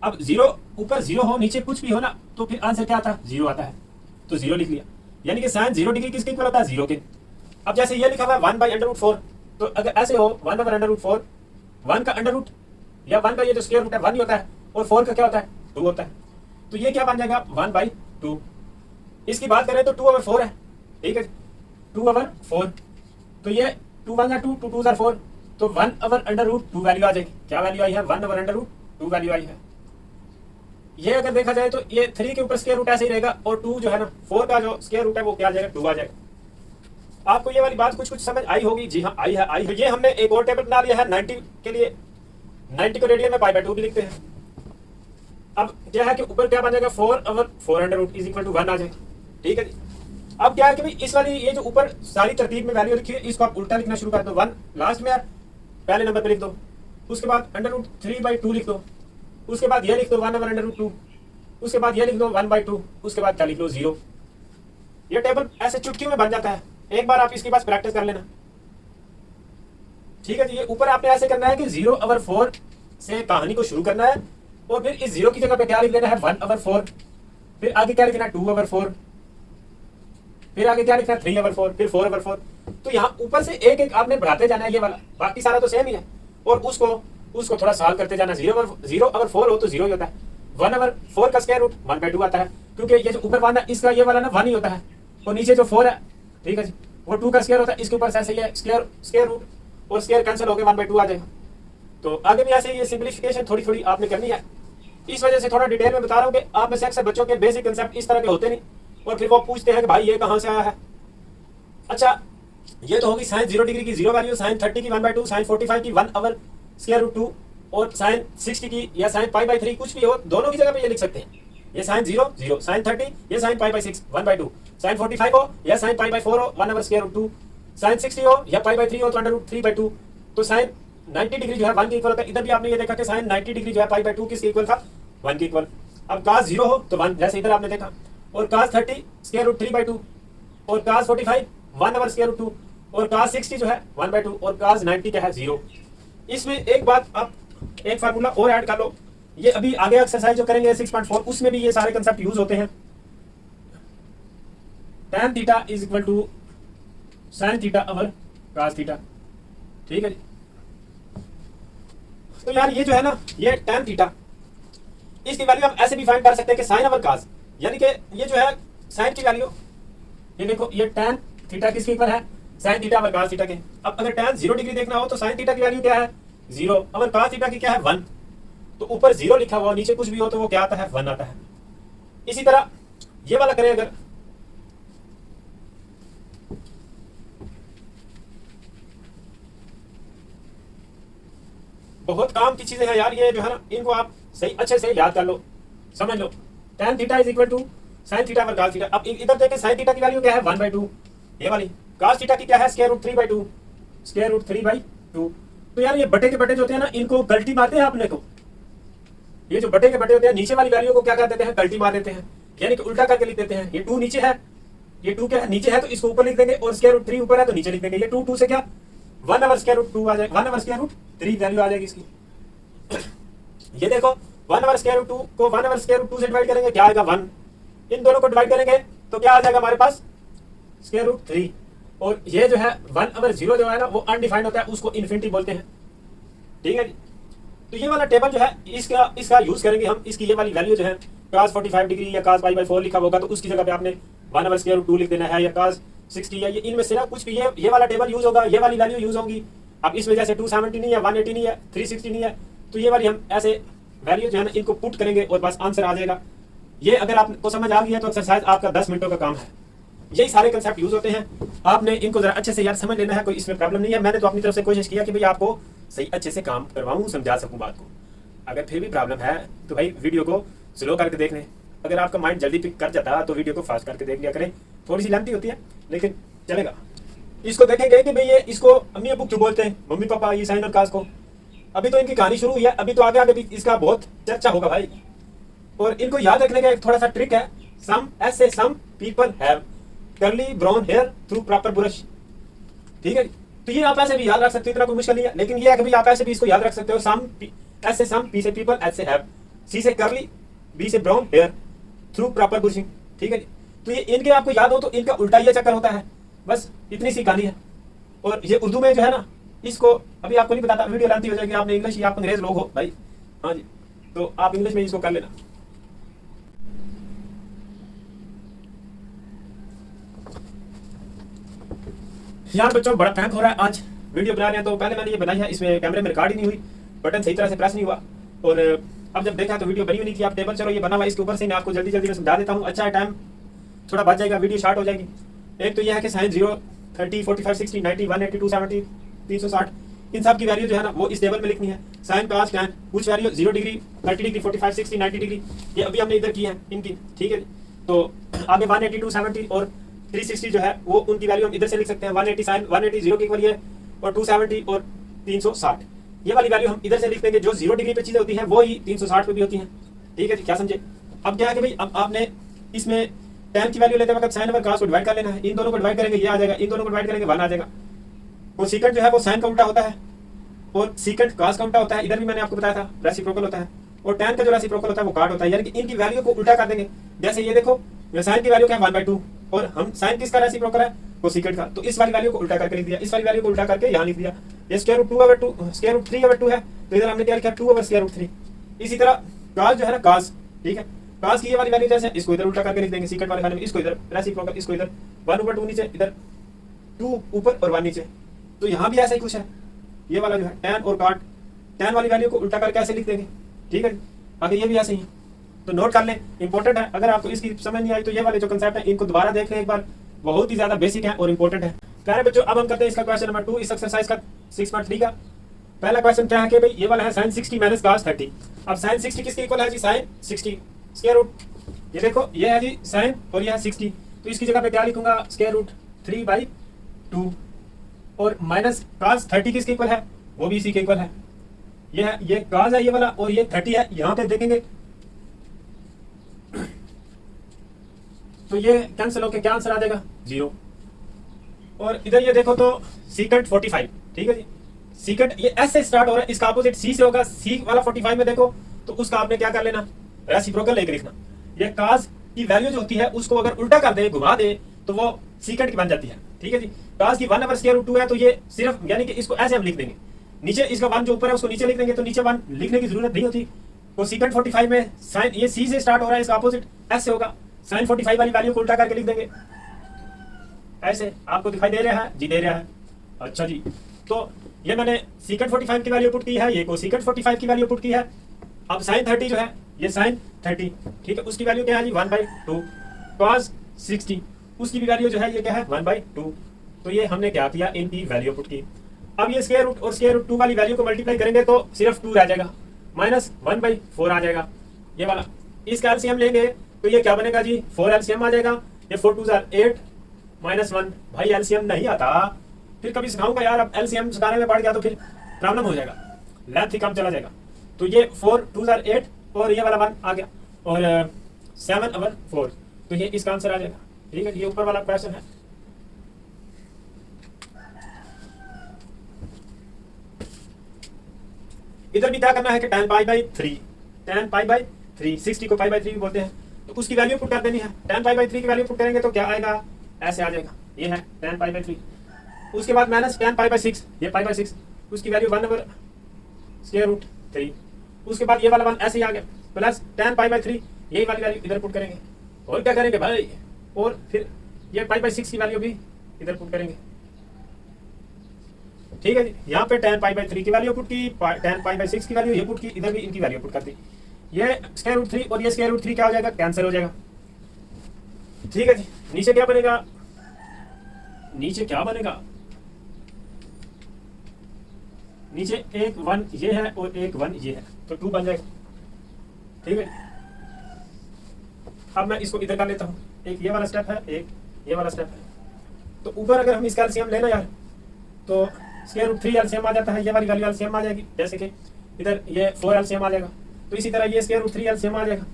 अब 0 ऊपर 0 हो नीचे कुछ भी हो ना तो फिर आंसर क्या आता है 0 आता है, तो 0 लिख लिया। यानी कि sin 0 डिग्री किसके इक्वल होता है 0 के। अब जैसे ये लिखा हुआ है 1/√4, तो अगर ऐसे हो 1/√4, 1 का अंडर रूट या 1 का ये जो स्क्वायर रूट है 1 ही होता है, और 4 का क्या होता है 2 होता है। तो ये क्या बन जाएगा 1/2। इसकी बात करें तो 2/4 है। ठीक है, 2/4, तो ये 2 1 2 2 2 4, तो 1/√2 वैल्यू आ जाएगी। क्या वैल्यू आई है 1/√2 वैल्यू आई है। ये अगर देखा जाए तो ये 3 के ऊपर स्क्वायर रूट ऐसे ही रहेगा, और 2 जो है ना 4 का जो स्क्वायर रूट है वो क्या आ जाएगा 2 आ जाएगा। आपको ये वाली बात कुछ कुछ समझ आई होगी। जी हाँ आई है, आई है। ये हमने एक और टेबल बना लिया है 90 के लिए, 90 को रेडियन में π/2 भी लिखते हैं। अब क्या है कि ऊपर क्या बन जाएगा 4/4 इज इक्वल टू 1 आ जाएगा। ठीक है जी, अब क्या है कि भाई इस वाली ये जो ऊपर सारी तरतीब में वैल्यू लिखी है इसको आप उल्टा लिखना शुरू कर दो। 1 लास्ट में यार पहले नंबर पे लिख दो, उसके बाद √3/2 लिख दो, उसके बाद ये लिख दो 1/√2, उसके बाद ये लिख दो 1/2, उसके बाद क्या लिख लो 0। ये टेबल ऐसे चुटकियों में बन जाता है, एक बार आप इसके पास प्रैक्टिस कर लेना। ठीक है जी, ये ऊपर आपने ऐसे करना है कि 0/4 से कहानी को शुरू करना है, और फिर इस 0 की जगह पे क्या लिख लेना है 1/4, फिर आगे क्या लिखना है 2/4, फिर आगे क्या लिखना है 3/4, फिर 4/4। तो यहाँ ऊपर से एक एक आपने बढ़ाते जाना है ये वाला, बाकी सारा तो सेम ही है, और उसको थोड़ा सॉल्व करते जाना। 0/4 हो तो 0 ही होता है, 1/4 का स्क्वायर रूट 1/2 आता है, क्योंकि ये जो ऊपर वाला इसका ये वाला ना 1 ही होता है, और नीचे जो 4 है ठीक है जी वो 2 का स्क्वायर होता है, इसके ऊपर ऐसे ही है स्क्वायर रूट, और स्क्वायर कैंसिल हो गया 1/2 आ जाएगा। तो आगे भी ऐसे ये सिंप्लीफिकेशन थोड़ी थोड़ी आपने करनी है। इस वजह से थोड़ा डिटेल में बता रहा हूँ कि आप में से अक्सर बच्चों के बेसिक कंसेप्ट इस तरह के होते नहीं, और फिर वो पूछते हैं कि भाई ये कहाँ से आया है। अच्छा, ये तो होगी sin 0 डिग्री की 0 वैल्यू, sin 30 की 1/2, sin 45 की 1/√2, और sin 60 की या sin π/3 कुछ भी हो, दोनों की जगह पे ये लिख सकते हैं। ये sin 0 0, sin 30 ये sin π/6 1/2, sin 45 हो या sin π/4 हो 1/√2, sin 60 हो या π/3 हो तो √3/2। तो sin 90 डिग्री जो है 1 के इक्वल होता है। इधर भी आपने ये देखा कि sin 90 डिग्री जो है π/2 किसके इक्वल था 1 के इक्वल। अब cos 0 हो तो 1, जैसे इधर आपने देखा, और cos 30 √3/2, और cos 45 1/√2, और cos 60 जो है 1/2, और cos 90 क्या है 0। इसमें एक बात आप एक फार्मूला और ऐड कर लो, ये अभी आगे एक्सरसाइज जो करेंगे 6.4 उसमें भी ये सारे कंसेप्ट यूज होते हैं। tan theta is equal to sin theta over cos theta. ठीक है जी, तो यार ये जो है ना ये tan थीटा, इसकी वैल्यू हम ऐसे भी फाइंड कर सकते हैं कि sin ओवर cos, यानी कि ये जो है sin की वैल्यू, ये देखो ये tan थीटा किसके इक्वल है sin theta over cos theta के। अब अगर tan 0 डिग्री देखना हो तो sin थीटा की वैल्यू क्या है 0, ओवर cos थीटा की क्या है 1। तो ऊपर 0 लिखा हुआ नीचे कुछ भी हो तो वो क्या आता है 1 आता है। इसी तरह ये वाला करें अगर, बहुत काम की चीजें हैं यार ये जो है ना, इनको आप सही अच्छे से याद कर लो, समझ लो। tan theta is equal to sin theta over cos theta. अब इधर देखें sin थीटा की वैल्यू क्या है 1/2, ये वाली। cos थीटा की क्या है √3/2, √3/2। तो यार ये बटे के बटे जो होते हैं ना इनको गलती मारते हैं अपने को, ये जो बटे के बटे होते हैं नीचे वाली वैल्यू को क्या कर देते हैं गलती मार देते हैं। यानी कि उल्टा करके लिख देते हैं। ये 2 नीचे है, ये 2 क्या है नीचे है तो इसको ऊपर लिख देंगे, और स्क्वायर रूट 3 ऊपर है तो नीचे लिख देंगे। ये 2 2 से क्या 1 ओवर स्क्वायर रूट 2 आ जाएगा, 1 ओवर स्क्वायर रूट 3 वैल्यू आ जाएगी इसकी। ये देखो 1 ओवर स्क्वायर रूट 2 को 1 ओवर स्क्वायर रूट 2 से डिवाइड करेंगे, क्या आएगा 1। इन दोनों को डिवाइड करेंगे तो क्या आ जाएगा हमारे पास स्क्वायर रूट 3। और ये जो है 1 ओवर 0 जो है ना वो अनडिफाइंड होता है, उसको इन्फिनिटी बोलते हैं। ठीक है जी। तो ये वाला टेबल जो है इसका यूज करेंगे हम। इसकी ये वाली वैल्यू जो है cos 45 डिग्री या cos π/4 लिखा होगा तो उसकी जगह पे आपने 1 ओवर स्क्वायर रूट 2 लिख देना है, या cos 60 या ये इनमें से ना कुछ भी ये वाला टेबल यूज होगा, ये वाली वैल्यू यूज होगी। अब इसमें जैसे 270 नहीं है, 180 नहीं है, 360 नहीं है, तो ये वाली हम ऐसे वैल्यू जो है ना इनको पुट करेंगे और बस आंसर आ जाएगा। ये अगर आपको समझ आ गया तो एक्सरसाइज आपका 10 मिनटों का काम है। यही सारे कंसेप्ट यूज होते हैं, आपने इनको जरा अच्छे से यार समझ लेना है, कोई इसमें प्रॉब्लम नहीं है। मैंने तो अपनी तरफ से कोशिश किया कि भाई आपको सही अच्छे से काम करवाऊं, समझा सकूं बात को। अगर फिर भी प्रॉब्लम है तो भाई वीडियो को स्लो करके देख लें। अगर आपका माइंड जल्दी पिक कर जाता है तो वीडियो को फास्ट करके देख लिया करें। थोड़ी सी लेंथी होती है लेकिन चलेगा। इसको देखेंगे कि भाई ये इसको अम्मी अबू क्यों बोलते हैं, मम्मी पापा, ये साइन और कास को। अभी तो इनकी कहानी शुरू हुई है, अभी तो आगे आगे भी इसका बहुत चर्चा होगा भाई। और इनको याद रखने का एक थोड़ा सा ट्रिक है, सम ऐसे some people have curly brown hair through proper brush. ठीक है, तो ये आप ऐसे भी याद रख सकते हो, इतना कोई मुश्किल नहीं है। लेकिन ये है कि भाई आप ऐसे भी इसको याद रख सकते हो, सम ऐसे सम, पी से पीपल, ऐसे हैव, सी से कर्ली, बी से brown hair through proper brushing. ठीक है जी। तो ये इनके आपको याद हो तो इनका उल्टा ये चक्कर होता है, बस इतनी सी कहानी है। और ये उर्दू में जो है ना इसको अभी आपको नहीं बताता, वीडियो लेंथी हो जाएगी। आपने इंग्लिश या आप अंग्रेज लोग हो भाई, हाँ जी, तो आप इंग्लिश में इसको कर लेना। यार बच्चों बड़ा प्रैंक हो रहा है आज, वीडियो बना रहे हैं। तो पहले मैंने ये बनाई है, इसमें कैमरे में रिकॉर्ड ही नहीं हुई, बटन सही तरह से प्रेस नहीं हुआ, और अब जब देखा तो वीडियो बनी हुई नहीं थी। आप टेबल चलो ये बना हुआ, इसके ऊपर से मैं आपको जल्दी जल्दी में समझा देता हूँ। अच्छा है, टाइम थोड़ा बच जाएगा, वीडियो शार्ट हो जाएगी। एक तो यह है कि साइन 0, 30, 45, 60, 90, 180, 270, 360 इन सब की वैल्यू जो है ना वो इस टेबल में लिखनी है। साइन कास टैन कुछ वैल्यू 0 डिग्री, 30 डिग्री, 45, 60, 90 डिग्री, ये अभी हमने इधर की है इनकी। ठीक है, तो आगे 180, 270 और 360 जो है वो उनकी वैल्यू हम इधर से लिख सकते हैं। 180 साइन 180 0 की इक्वल है, और 270 और 360 ये वाली वैल्यू हम इधर से लिख देंगे। जो 0 डिग्री पे चीजें होती हैं वो ही 360 पे भी होती हैं। ठीक है जी, क्या समझे। अब क्या है कि भाई अब आपने इसमें tan की वैल्यू लेते वक्त साइन ओवर cos को डिवाइड कर लेना है। इन दोनों को डिवाइड करेंगे ये आ जाएगा, इन दोनों को डिवाइड करेंगे 1 आ जाएगा। और सीकेंट जो है वो साइन का उल्टा होता है, और सीकेंट cos का उल्टा होता है। इधर भी मैंने आपको बताया था रेसिप्रोकल होता है, और tan का जो रेसिप्रोकल होता है वो काट होता है। यानी कि इनकी वैल्यू को उल्टा कर देंगे। जैसे ये देखो साइन की वैल्यू क्या है 1/2, और हम साइन किसका रेसिप्रोकल है वो सीकेंट का, तो इस वाली वैल्यू को उल्टा करके लिख दिया, इस वाली वैल्यू को उल्टा करके यहाँ लिख दिया। ये स्क्वायर रूट 2/2 स्क्वायर रूट 3/2 है, तो इधर हमने क्या लिखा 2 ओवर स्क्वायर रूट 3। इसी तरह cos जो है ना cos, ठीक है, cos की ये वाली वैल्यू जैसे इसको इधर उल्टा करके लिख देंगे सीकेंट वाले खाने में, इसको इधर रेसिप्रोकल, इसको इधर 1/2 नीचे, इधर 2 ऊपर और 1 नीचे। तो यहाँ भी ऐसा ही कुछ है। ये वाला जो है tan और cot, tan वाली वैल्यू को उल्टा करके ऐसे लिख देंगे। ठीक है, आगे ये भी ऐसे ही, तो नोट कर लें, इंपॉर्टेंट है। अगर आपको इसकी समझ नहीं आई तो ये वाले जो कंसेप्ट है इनको दोबारा देख लें एक बार, बहुत ही ज्यादा बेसिक है और इंपॉर्टेंट है। प्यारे बच्चों, अब हम करते हैं इसका क्वेश्चन नंबर 2 इस एक्सरसाइज का 6.3 का। पहला क्वेश्चन क्या है कि भाई ये वाला है sin 60 माइनस cos 30। अब sin 60 किसके इक्वल है जी, sin 60 स्क्वायर रूट, ये देखो ये है जी sin और ये है 60, तो इसकी जगह पे क्या लिखूंगा स्क्वायर रूट 3/2, और माइनस cos 30 किसके इक्वल है वो भी इसी के इक्वल है। ये है, ये cos है ये वाला, और ये 30 है। यहाँ पे देखेंगे तो ये कैंसिल होकर क्या आंसर आ जाएगा 0। और इधर ये देखो तो सीकेंट 45, ठीक है जी, सीकेंट ये एस से स्टार्ट हो रहा है, इसका अपोजिट सी से होगा। सी वाला 45 में देखो तो उसका आपने क्या कर लेना रेसिप्रोकल लेकर लिखना। ये cos की वैल्यू जो होती है उसको अगर उल्टा कर दे, घुमा दे, तो वो सीकेंट की बन जाती है। ठीक है जी, cos की 1 ओवर स्क्वायर रूट 2 है, तो ये सिर्फ यानी कि इसको ऐसे हम लिख देंगे, नीचे इसका 1 जो ऊपर है उसको नीचे लिख देंगे, तो नीचे 1 लिखने की जरूरत नहीं होती। वो सीकेंट 45 में साइन ये सी से स्टार्ट हो रहा है, इसका अपोजिट एस से होगा। साइन 45 वाली वैल्यू को उल्टा करके लिख देंगे ऐसे। आपको दिखाई दे रहा है जी, दे रहा है। अच्छा जी, तो ये मैंने सीकेंट 45 की वैल्यू पुट की है, ये को सीकेंट 45 की वैल्यू पुट की है। अब साइन 30 जो है ये साइन 30, ठीक है, उसकी वैल्यू क्या है जी 1/2। cos 60 उसकी भी वैल्यू जो है ये क्या है 1/2। तो ये हमने क्या किया, इनकी वैल्यू पुट की। अब ये स्क्वायर रूट और स्क्वायर रूट 2 वाली वैल्यू को मल्टीप्लाई करेंगे तो सिर्फ 2 रह जाएगा, माइनस 1/4 आ जाएगा ये वाला। इसका एलसीएम लेंगे तो ये क्या बनेगा जी 4 एलसीएम आ जाएगा। ये 4 2 8 माइनस 1, भाई एलसीएम नहीं आता, फिर कभी सिखाऊंगा यार। अब एलसीएम सिखाने में बढ़ गया तो फिर प्रॉब्लम हो जाएगा, लेंथ ही कम चला जाएगा। तो ये 4 2 8 और ये वाला 1 आ गया, और 7/4। तो ये इसका आंसर आ जाएगा। ठीक है, ये ऊपर वाला क्वेश्चन है। इधर भी क्या करना है कि tan π/3, tan π/3, 60 को π/3 भी बोलते हैं, तो उसकी वैल्यू पुट कर देनी है। tan π/3 की वैल्यू पुट करेंगे तो क्या आएगा, ऐसे आ जाएगा, ये है tan π/3। उसके बाद माइनस tan π/6, ये π/6, उसकी वैल्यू 1/√3। उसके बाद ये वाला वन ऐसे ही आ गया, प्लस tan π/3, यही वाली वैल्यू इधर पुट करेंगे। और क्या करेंगे भाई, और फिर ये π/6 की वैल्यू भी इधर पुट करेंगे। ठीक है जी, यहाँ पे tan π/3 की वैल्यू पुट की, tan π/6 की वैल्यू ये पुट की, इधर भी इनकी वैल्यू पुट कर दी। ये √3 और ये √3 क्या हो जाएगा, कैंसिल हो जाएगा। ठीक है जी, नीचे क्या बनेगा, नीचे क्या बनेगा, नीचे एक 1 ये है और एक 1 ये है, तो 2 बन जाएगा। ठीक है, अब मैं इसको इधर कर लेता हूँ। एक ये वाला स्टेप है, एक ये वाला स्टेप है। तो ऊपर अगर हम इसका एलसीएम लेना यार, तो √3 एलसीएम आ जाता है, ये वाली वैल्यू एलसीएम आ जाएगी, जैसे कि इधर ये 4 एलसीएम आ जाएगा, तो इसी तरह ये √3 एलसीएम आ जाएगा।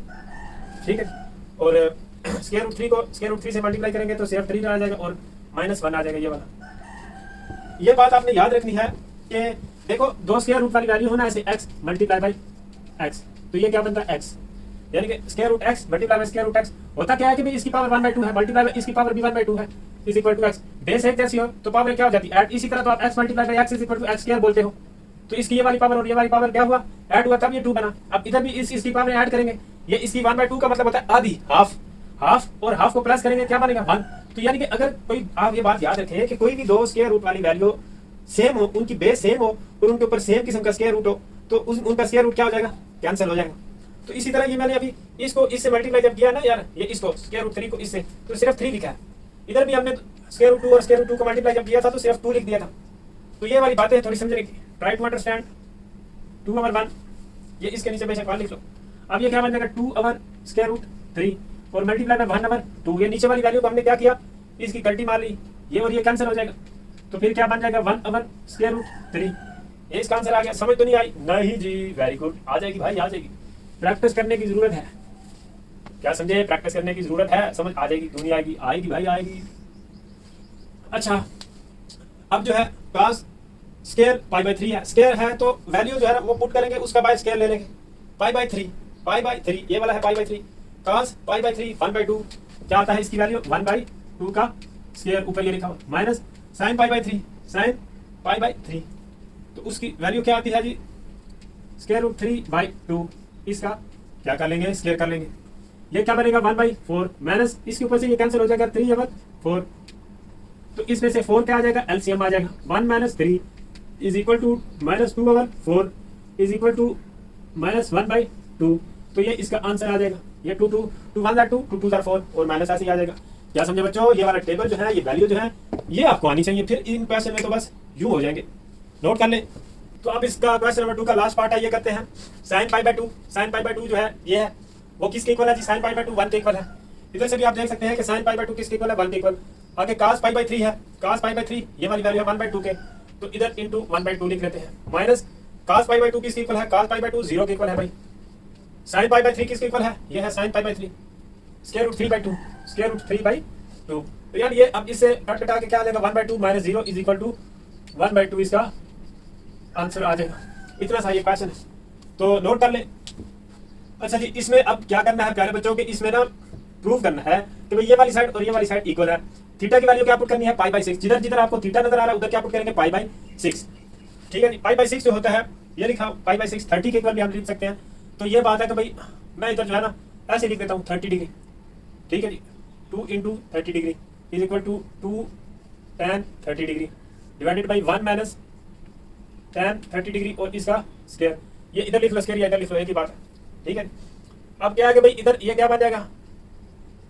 ठीक है, और √3 को √3 से मल्टीप्लाई करेंगे तो सिर्फ 3 आ जाएगा और -1 आ जाएगा ये वाला। ये बात आपने याद रखनी है कि देखो, दो स्क्वायर रूट वाली वैल्यू होना ऐसे x मल्टीप्लाई बाई x, तो ये क्या बनता है x, यानी कि √x मल्टीप्लाई बाई √x। होता क्या है कि भाई इसकी पावर 1/2 है, मल्टीप्लाई बाई इसकी पावर भी 1/2 है, is equal to x। Base एक जैसी हो तो पावर क्या हो जाती है, ऐड। इसी तरह तो आप x multiply by x is equal to x square बोलते हो। तो इसकी ये वाली पावर और ये वाली पावर क्या हुआ, ऐड हुआ, तब ये 2 बना। अब इधर भी इसकी पावर ऐड करेंगे, ये इसकी 1/2 का मतलब होता है आधी, हाफ, और हाफ को प्लस करेंगे क्या बनेगा 1। तो यानी कि अगर कोई, आप ये बात याद रखें कि कोई भी दो स्क्वायर रूट वाली वैल्यू सेम हो, उनकी बेस सेम हो और उनके ऊपर सेम किस्म का स्क्वायर रूट हो, तो उनका स्क्वायर रूट क्या हो जाएगा, कैंसिल हो जाएगा। तो इसी तरह ये मैंने अभी इसको इससे मल्टीप्लाई जब किया ना यार, ये इसको √3 को इससे, तो सिर्फ 3 लिखा है। इधर भी हमने √2 और √2 को मल्टीप्लाई जब किया था तो सिर्फ 2 लिख दिया था। तो ये वाली बातें थोड़ी समझने की, ट्राई टू अंडरस्टैंड। 2/1, ये इसके नीचे बेशक 1 लिख लो। अब ये क्या बन जाएगा, 2/√3 और मल्टीप्लाई में 1/2। ये नीचे वाली वैल्यू को हमने क्या किया, इसकी गलती मार ली, ये और ये कैंसिल हो जाएगा। तो फिर क्या बन जाएगा, 1/√3। ये इसका आंसर आ गया। समझ तो नहीं आई, नहीं जी, वेरी गुड, आ जाएगी भाई, आ जाएगी। प्रैक्टिस करने की जरूरत है, क्या समझे, प्रैक्टिस करने की जरूरत है, समझ आ जाएगी, दुनिया आएगी, आएगी भाई, आएगी। अच्छा, अब जो है cos स्क्वायर π/3 है, स्क्वायर है तो वैल्यू जो है वो पुट करेंगे, उसका बाय स्क्वायर ले लेंगे, π/3, ये वाला है π/3, cos π/3 1/2 क्या आता है, इसकी वैल्यू 1/2 का स्क्वायर, ऊपर ये लिखा हुआ, माइनस sin π/3, तो उसकी वैल्यू क्या आती है जी, √3/2। इसका क्या कर लेंगे, स्क्वायर कर लेंगे, ये क्या बनेगा 1/4 माइनस इसके ऊपर से ये कैंसिल हो जाएगा 3/4। तो इसमें से 4 क्या आ जाएगा, एलसीएम आ जाएगा, 1 - 3 is equal to -2/4 is equal to -1/2। तो ये इसका आंसर आ जाएगा, ये 2 1 2 2 4 और माइनस ऐसे ही आ जाएगा। क्या समझे बच्चों, ये वाला टेबल जो है, ये वैल्यू जो है, ये आपको आनी चाहिए, फिर इन क्वेश्चन में तो बस यूं हो जाएंगे, नोट कर लें। तो अब इसका क्वेश्चन नंबर 2 का लास्ट पार्ट है, ये करते हैं। sin π/2 जो है ये है, वो किसके इक्वल है जी, sin π/2 1 के इक्वल है। इधर से भी आप देख सकते हैं कि sin π/2 किसके इक्वल है, 1 के इक्वल। आगे cos π/3 है, cos π/3 ये वाली वैल्यू है 1/2 के, तो इधर इंटू 1/2 लिख लेते हैं, माइनस cos π/2 किसके इक्वल है, cos π/2 0 के इक्वल है भाई। sin π/3 किसके इक्वल है, ये है sin π/3 √3/2, √3/2। तो यार ये अब इससे कट कटा के क्या आ जाएगा, 1/2 - 0 इज इक्वल टू 1/2 इसका आंसर आ जाएगा। इतना सा ये क्वेश्चन है, तो नोट कर ले। अच्छा जी, इसमें अब क्या करना है प्यारे बच्चों के, इसमें ना प्रूव करना है कि भाई ये वाली साइड और ये वाली साइड इक्वल है। थीटा की वैल्यू क्या पुट करनी है, π/6, जिधर जिधर आपको थीटा नजर आ रहा है उधर क्या पुट करेंगे, π/6। ठीक है जी, π/6 जो होता है, ये लिखा π/6 30 के इक्वल भी हम लिख सकते हैं। तो ये बात है कि भाई मैं इधर जो है ना ऐसे लिख देता हूँ 30 डिग्री। ठीक है जी, 2 × 30 degree is equal to 2 tan 30 degree divided by 1 - tan 30 degree और इसका स्क्वायर। ये इधर लिख लो स्क्वायर, या इधर लिख लो, एक ही बात है। ठीक है, अब क्या है कि भाई इधर ये क्या बन जाएगा,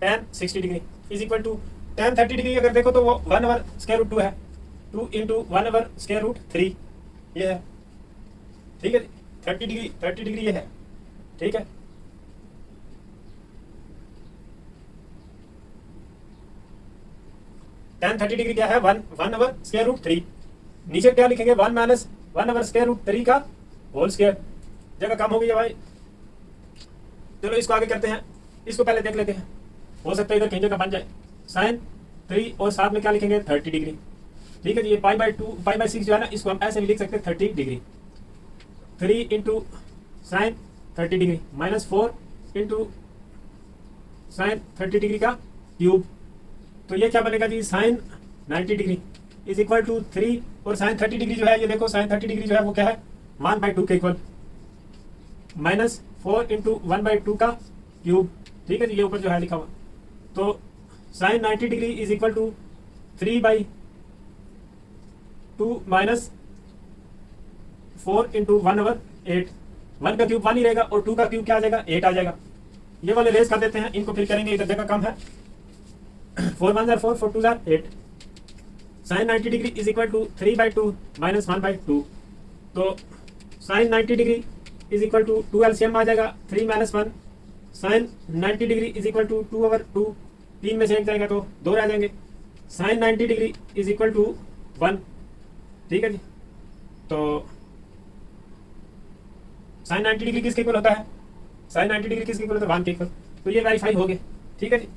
tan 60 degree is equal to tan 30 degree अगर देखो तो वो 1/√2 है, 2 × 1/√3 ये है। ठीक है, 30 डिग्री ये है। ठीक है, tan 30 डिग्री क्या है, 1/√3। नीचे क्या लिखेंगे, 1 - 1/√3 का होल स्क्वायर। जगह कम हो गई है भाई, चलो इसको आगे करते हैं। इसको पहले देख लेते हैं, हो सकता है इधर कहीं जगह बन जाए। साइन 3 और साथ में क्या लिखेंगे 30 डिग्री। ठीक है जी, ये पाई/6 जो है ना, इसको हम ऐसे भी लिख सकते हैं 30 degree. 3 into sine 30 degree minus 4 into sine 30 degree का क्यूब। तो ये क्या बनेगा जी, sine 90 degree is equal to 3 और साइन 30 डिग्री जो है, ये देखो साइन 30 डिग्री जो है वो क्या है 1/2 के इक्वल, माइनस 4 इंटू 1/2 का क्यूब। ठीक है जी, ये ऊपर जो है लिखा हुआ। तो sine 90 degree is equal to 3/2 minus 4 into 1/8। 1 का क्यूब 1 ही रहेगा और 2 का क्यूब क्या आ जाएगा 8 आ जाएगा। ये वाले रेस कर देते हैं, इनको फिर करेंगे, इधर जगह कम है। 4 1 जार 4, 4 2 जार 8। Sine 90 degree is equal to 3/2 minus 1/2। तो sine 90 degree is equal to 2 LCM आ जाएगा 3 minus 1। Sine 90 degree is equal to 2/2, 3 में से 1 जाएगा तो 2 रह जाएंगे। Sine 90 degree is equal to 1। ठीक है जी, तो साइन 90 डिग्री किसके इक्वल होता है, साइन 90 डिग्री किसके इक्वल होता है 1 के इक्वल। तो ये वेरीफाई हो गए। ठीक है जी,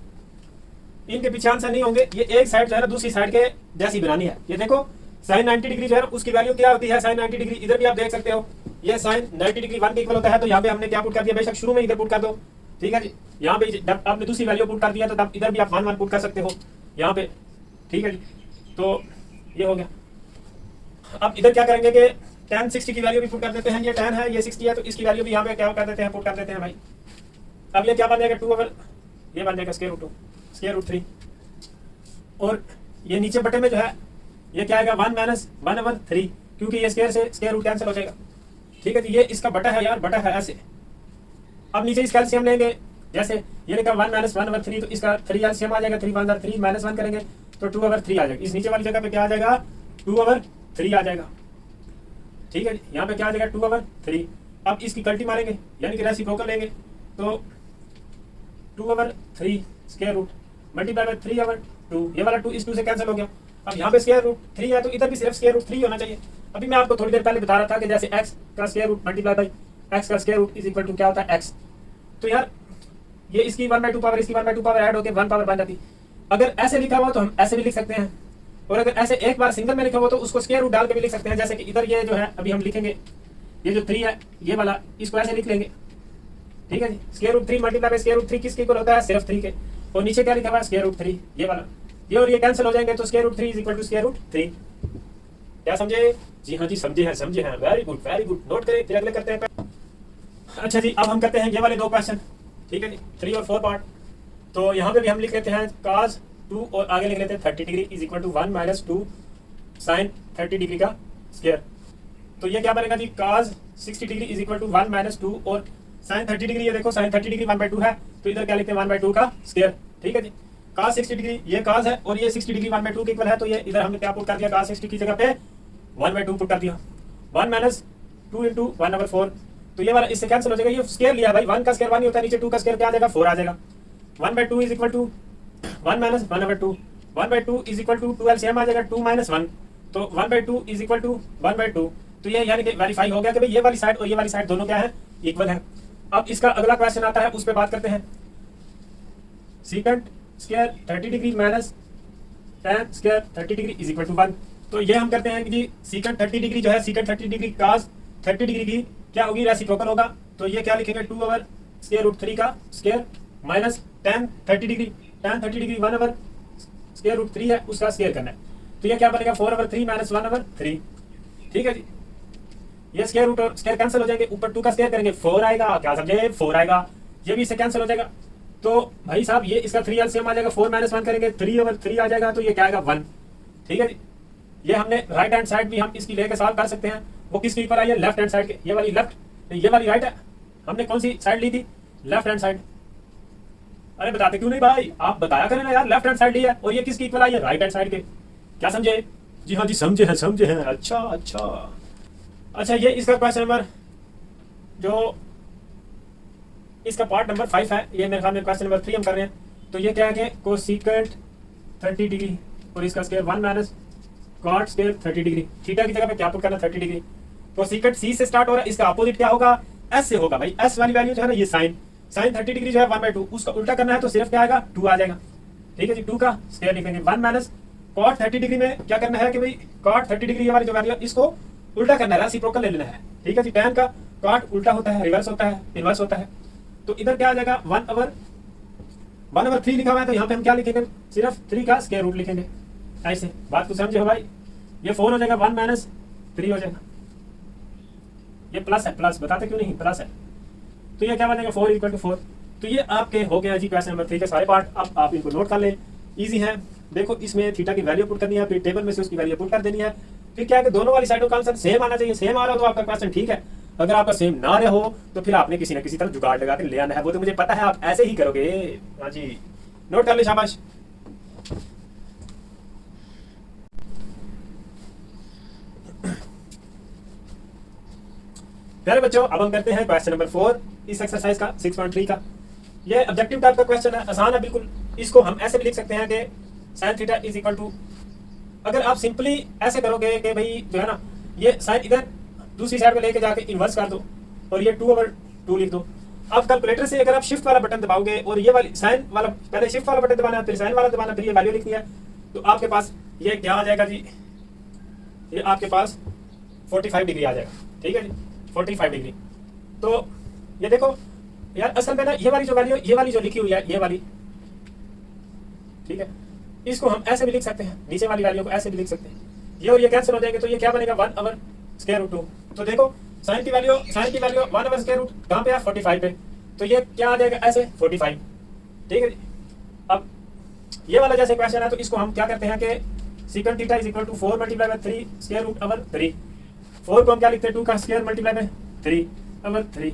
इनके पीछे आंसर नहीं होंगे, ये एक साइड जो है ना दूसरी साइड के जैसी बनानी है। ये देखो साइन 90 डिग्री जो है उसकी वैल्यू क्या होती है, साइन 90 डिग्री इधर भी आप देख सकते हो, ये साइन 90 डिग्री 1 के इक्वल होता है। तो यहाँ पे हमने क्या पुट कर दिया, बेशक शुरू में इधर पुट कर दो। ठीक है जी, यहाँ पे जब आपने दूसरी वैल्यू पुट कर दिया तो तब इधर भी आप 1 1 पुट कर सकते हो यहाँ पे। ठीक है जी, तो ये हो गया। अब इधर क्या करेंगे कि tan 60 की वैल्यू भी पुट कर देते हैं। ये tan है, ये 60 है, तो इसकी वैल्यू भी यहाँ पे क्या कर देते हैं, पुट कर देते हैं भाई। अब ये क्या बन जाएगा 2 ओवर, ये बन जाएगा स्क्वायर रूट 3। और ये नीचे बटे में जो है ये क्या आएगा 1 माइनस 1/3, क्योंकि ये स्क्वायर से स्क्वायर रूट कैंसिल हो जाएगा। ठीक है जी, ये इसका बटा है यार, बटा है ऐसे। अब नीचे इसका एलसीएम लेंगे, जैसे ये लिखा 1 माइनस 1/3, तो इसका 3 एलसीएम आ जाएगा। 3 1 जार 3 माइनस 1 करेंगे तो 2/3 आ जाएगा। इस नीचे वाली जगह पे क्या आ जाएगा 2/3 आ जाएगा। ठीक है जी, यहाँ पे क्या आ जाएगा 2/3। अब इसकी कल्टी मारेंगे यानी कि रेसिप्रोकल लेंगे, तो 2/3 स्क्वायर रूट मल्टीप्लाई बाय 3/2, ये वाला 2 इस 2 से कैंसिल हो गया। अब यहाँ पे स्क्वायर रूट 3 है तो इधर भी सिर्फ स्क्वायर रूट 3 होना चाहिए। अभी मैं आपको थोड़ी देर पहले बता रहा था कि जैसे x का square root multiply by x का square root is equal to क्या होता है x। तो यार ये इसकी 1/2 पावर इसकी 1/2 पावर ऐड होकर 1 पावर बन जाती। अगर ऐसे लिखा हुआ तो हम ऐसे भी लिख सकते हैं, और अगर ऐसे एक बार सिंगल में लिखा हुआ तो उसको स्क्वायर रूट डाल के भी लिख सकते हैं। जैसे कि इधर ये जो है अभी हम लिखेंगे, ये जो 3 है ये वाला, इसको ऐसे लिख लेंगे। ठीक है जी, square root 3 multiply by square root 3 किसके इक्वल होता है, सिर्फ 3 के। और नीचे क्या लिखा हुआ है स्क्वायर रूट 3, ये वाला, ये और ये कैंसिल हो जाएंगे तो square root 3 is equal to square root 3। क्या समझे जी, हाँ जी समझे हैं, वेरी गुड नोट करें, फिर अगले करते हैं। अच्छा जी, अब हम करते हैं ये वाले 2 क्वेश्चन। ठीक है जी, 3 और 4 पार्ट। तो यहाँ पे भी हम लिख लेते हैं cos 2 और आगे लिख लेते हैं 30 degree is equal to 1 minus 2 sine 30 degree का स्क्वायर। तो ये क्या बनेगा जी, cos 60 degree is equal to 1 minus 2 और साइन 30 डिग्री, ये देखो साइन 30 डिग्री 1/2 है, तो इधर क्या लिखते हैं 1/2 का स्क्वायर। ठीक है जी, cos 60 डिग्री ये cos है और ये 60 डिग्री 1/2 के इक्वल है, तो ये इधर हमने क्या पुट कर दिया, cos 60 की जगह पे 1/2 पुट कर दिया। 1 माइनस 2 इंटू 1/4, तो ये वाला इससे कैंसिल हो जाएगा। ये स्क्वायर लिया भाई, 1 का स्क्वायर 1 ही होता है, नीचे 2 का स्क्वायर क्या आ जाएगा 4 आ जाएगा। 1/2 is equal to 1 minus 1/2, 1/2 is equal to 2 LCM आ जाएगा 2 माइनस 1, तो 1/2 इज इक्वल टू 1/2। तो ये यानी कि वेरीफाई हो गया कि भाई ये वाली साइड और ये वाली साइड दोनों क्या है, इक्वल है। अब इसका अगला क्वेश्चन आता है, उस पर बात करते हैं। Secant square 30 degree minus tan square 30 degree is equal to 1। तो ये हम करते हैं कि जी सीकेंट 30 डिग्री जो है, सीकेंट 30 डिग्री cos 30 डिग्री की क्या होगी, रेसिप्रोकल होगा। तो ये क्या लिखेंगे 2 ओवर स्क्वायर रूट 3 का square minus tan 30 degree 1 over square root 3 है, उसका स्क्वायर करना है। तो ये क्या बनेगा 4/3 माइनस 1/3। ठीक है जी, ये स्क्वायर रूट और स्क्वायर कैंसिल हो जाएंगे, ऊपर 2 का स्क्वायर करेंगे 4 आएगा। क्या समझे, 4 आएगा, ये भी इससे कैंसिल हो जाएगा। तो भाई साहब ये इसका 3 एलसीएम आ जाएगा, 4 माइनस 1 करेंगे 3/3 आ जाएगा, तो ये क्या आएगा 1। ठीक है जी, ये हमने राइट हैंड साइड भी हम इसकी लेके सॉल्व कर सकते हैं। वो किसके ऊपर आई है, लेफ्ट हैंड साइड के। ये वाली लेफ्ट, ये वाली राइट है। हमने कौन सी साइड ली थी, लेफ्ट हैंड साइड। अरे बताते क्यों नहीं भाई, आप बताया करें ना यार, लेफ्ट हैंड साइड ली है और ये किसकी इक्वल आई है, राइट हैंड साइड के। क्या समझे जी, हाँ जी समझे हैं। अच्छा ये इसका क्वेश्चन नंबर जो इसका पार्ट नंबर 5 है, ये मेरे ख्याल में क्वेश्चन नंबर 3 हम कर रहे हैं। तो ये क्या है कि कोसेकेंट 30 डिग्री और इसका square 1 minus cot square 30 degree. Theta की जगह पे क्या पुट करना 30 डिग्री। कोसेकेंट सी से स्टार्ट हो रहा है, इसका अपोजिट क्या होगा, एस से होगा भाई। एस वाली वैल्यू जो है ना, ये साइन साइन 30 डिग्री जो है 1/2, उसका उल्टा करना है तो सिर्फ क्या आएगा 2 आ जाएगा। ठीक है जी, 2 का स्क्वायर लिखेंगे। 1 माइनस कॉट 30 डिग्री में क्या करना है कि भाई कॉट 30 डिग्री वाली जो वैल्यू है इसको उल्टा करना है, रेसिप्रोकल ले लेना है। ठीक है जी, tan का कॉट उल्टा होता है, रिवर्स होता है, इनवर्स होता है। तो इधर क्या आ जाएगा 1/3 लिखा हुआ है, तो यहाँ पे हम क्या लिखेंगे, सिर्फ 3 का स्क्वायर रूट लिखेंगे। ऐसे बात को समझे हो भाई। ये 4 हो जाएगा, 1 माइनस 3 हो जाएगा। ये प्लस है, प्लस बताते क्यों नहीं, प्लस है। तो ये क्या बनेगा 4 = 4। तो ये आपके हो गया जी क्वेश्चन नंबर 3 के सारे पार्ट। अब आप इनको नोट कर ले, इजी है। देखो इसमें थीटा की वैल्यू पुट करनी है, फिर टेबल में से उसकी वैल्यू पुट कर देनी है। फिर क्या है कि दोनों वाली साइडों का आंसर सेम आना चाहिए। सेम आ रहा हो तो आपका क्वेश्चन ठीक है, अगर आपका सेम ना रहे हो तो फिर आपने किसी ना किसी तरह जुगाड़ लगा के ले आना है। वो तो मुझे पता है आप ऐसे ही करोगे। हाँ जी, नोट कर ले, शाबाश। प्यारे बच्चों, अब हम करते हैं क्वेश्चन नंबर 4 इस एक्सरसाइज का 6.3 का। ये ऑब्जेक्टिव टाइप का क्वेश्चन है, आसान है बिल्कुल। इसको हम ऐसे भी लिख सकते हैं कि sin theta is equal to, अगर आप सिंपली ऐसे करोगे कि भाई जो है ना ये साइन इधर दूसरी साइड पे लेके जाके इन्वर्स कर दो और ये 2/2 लिख दो। अब कैलकुलेटर से अगर आप शिफ्ट वाला बटन दबाओगे और ये वाली साइन वाला, पहले शिफ्ट वाला बटन दबाना है, फिर साइन वाला दबाना, फिर ये वैल्यू लिखनी है, तो आपके पास ये क्या आ जाएगा जी, ये आपके पास 45 डिग्री आ जाएगा। ठीक है जी, 45 डिग्री। तो ये देखो यार, असल में ना ये वाली जो वैल्यू, ये वाली जो लिखी हुई है, ये वाली, ठीक है, इसको हम ऐसे भी लिख सकते हैं, नीचे वाली वैल्यू को ऐसे भी लिख सकते हैं। ये और ये कैंसिल हो जाएंगे, तो ये क्या बनेगा 1/√2। तो देखो साइन की वैल्यू 1/√2 कहाँ पे है, 45 पे। तो ये क्या आ जाएगा ऐसे 45। ठीक है जी। अब ये वाला जैसे क्वेश्चन है तो इसको हम क्या करते हैं कि secant theta is equal to 4 × 3 √3। 4 को हम क्या लिखते हैं, 2 का स्क्वायर मल्टीप्लाई में 3/3।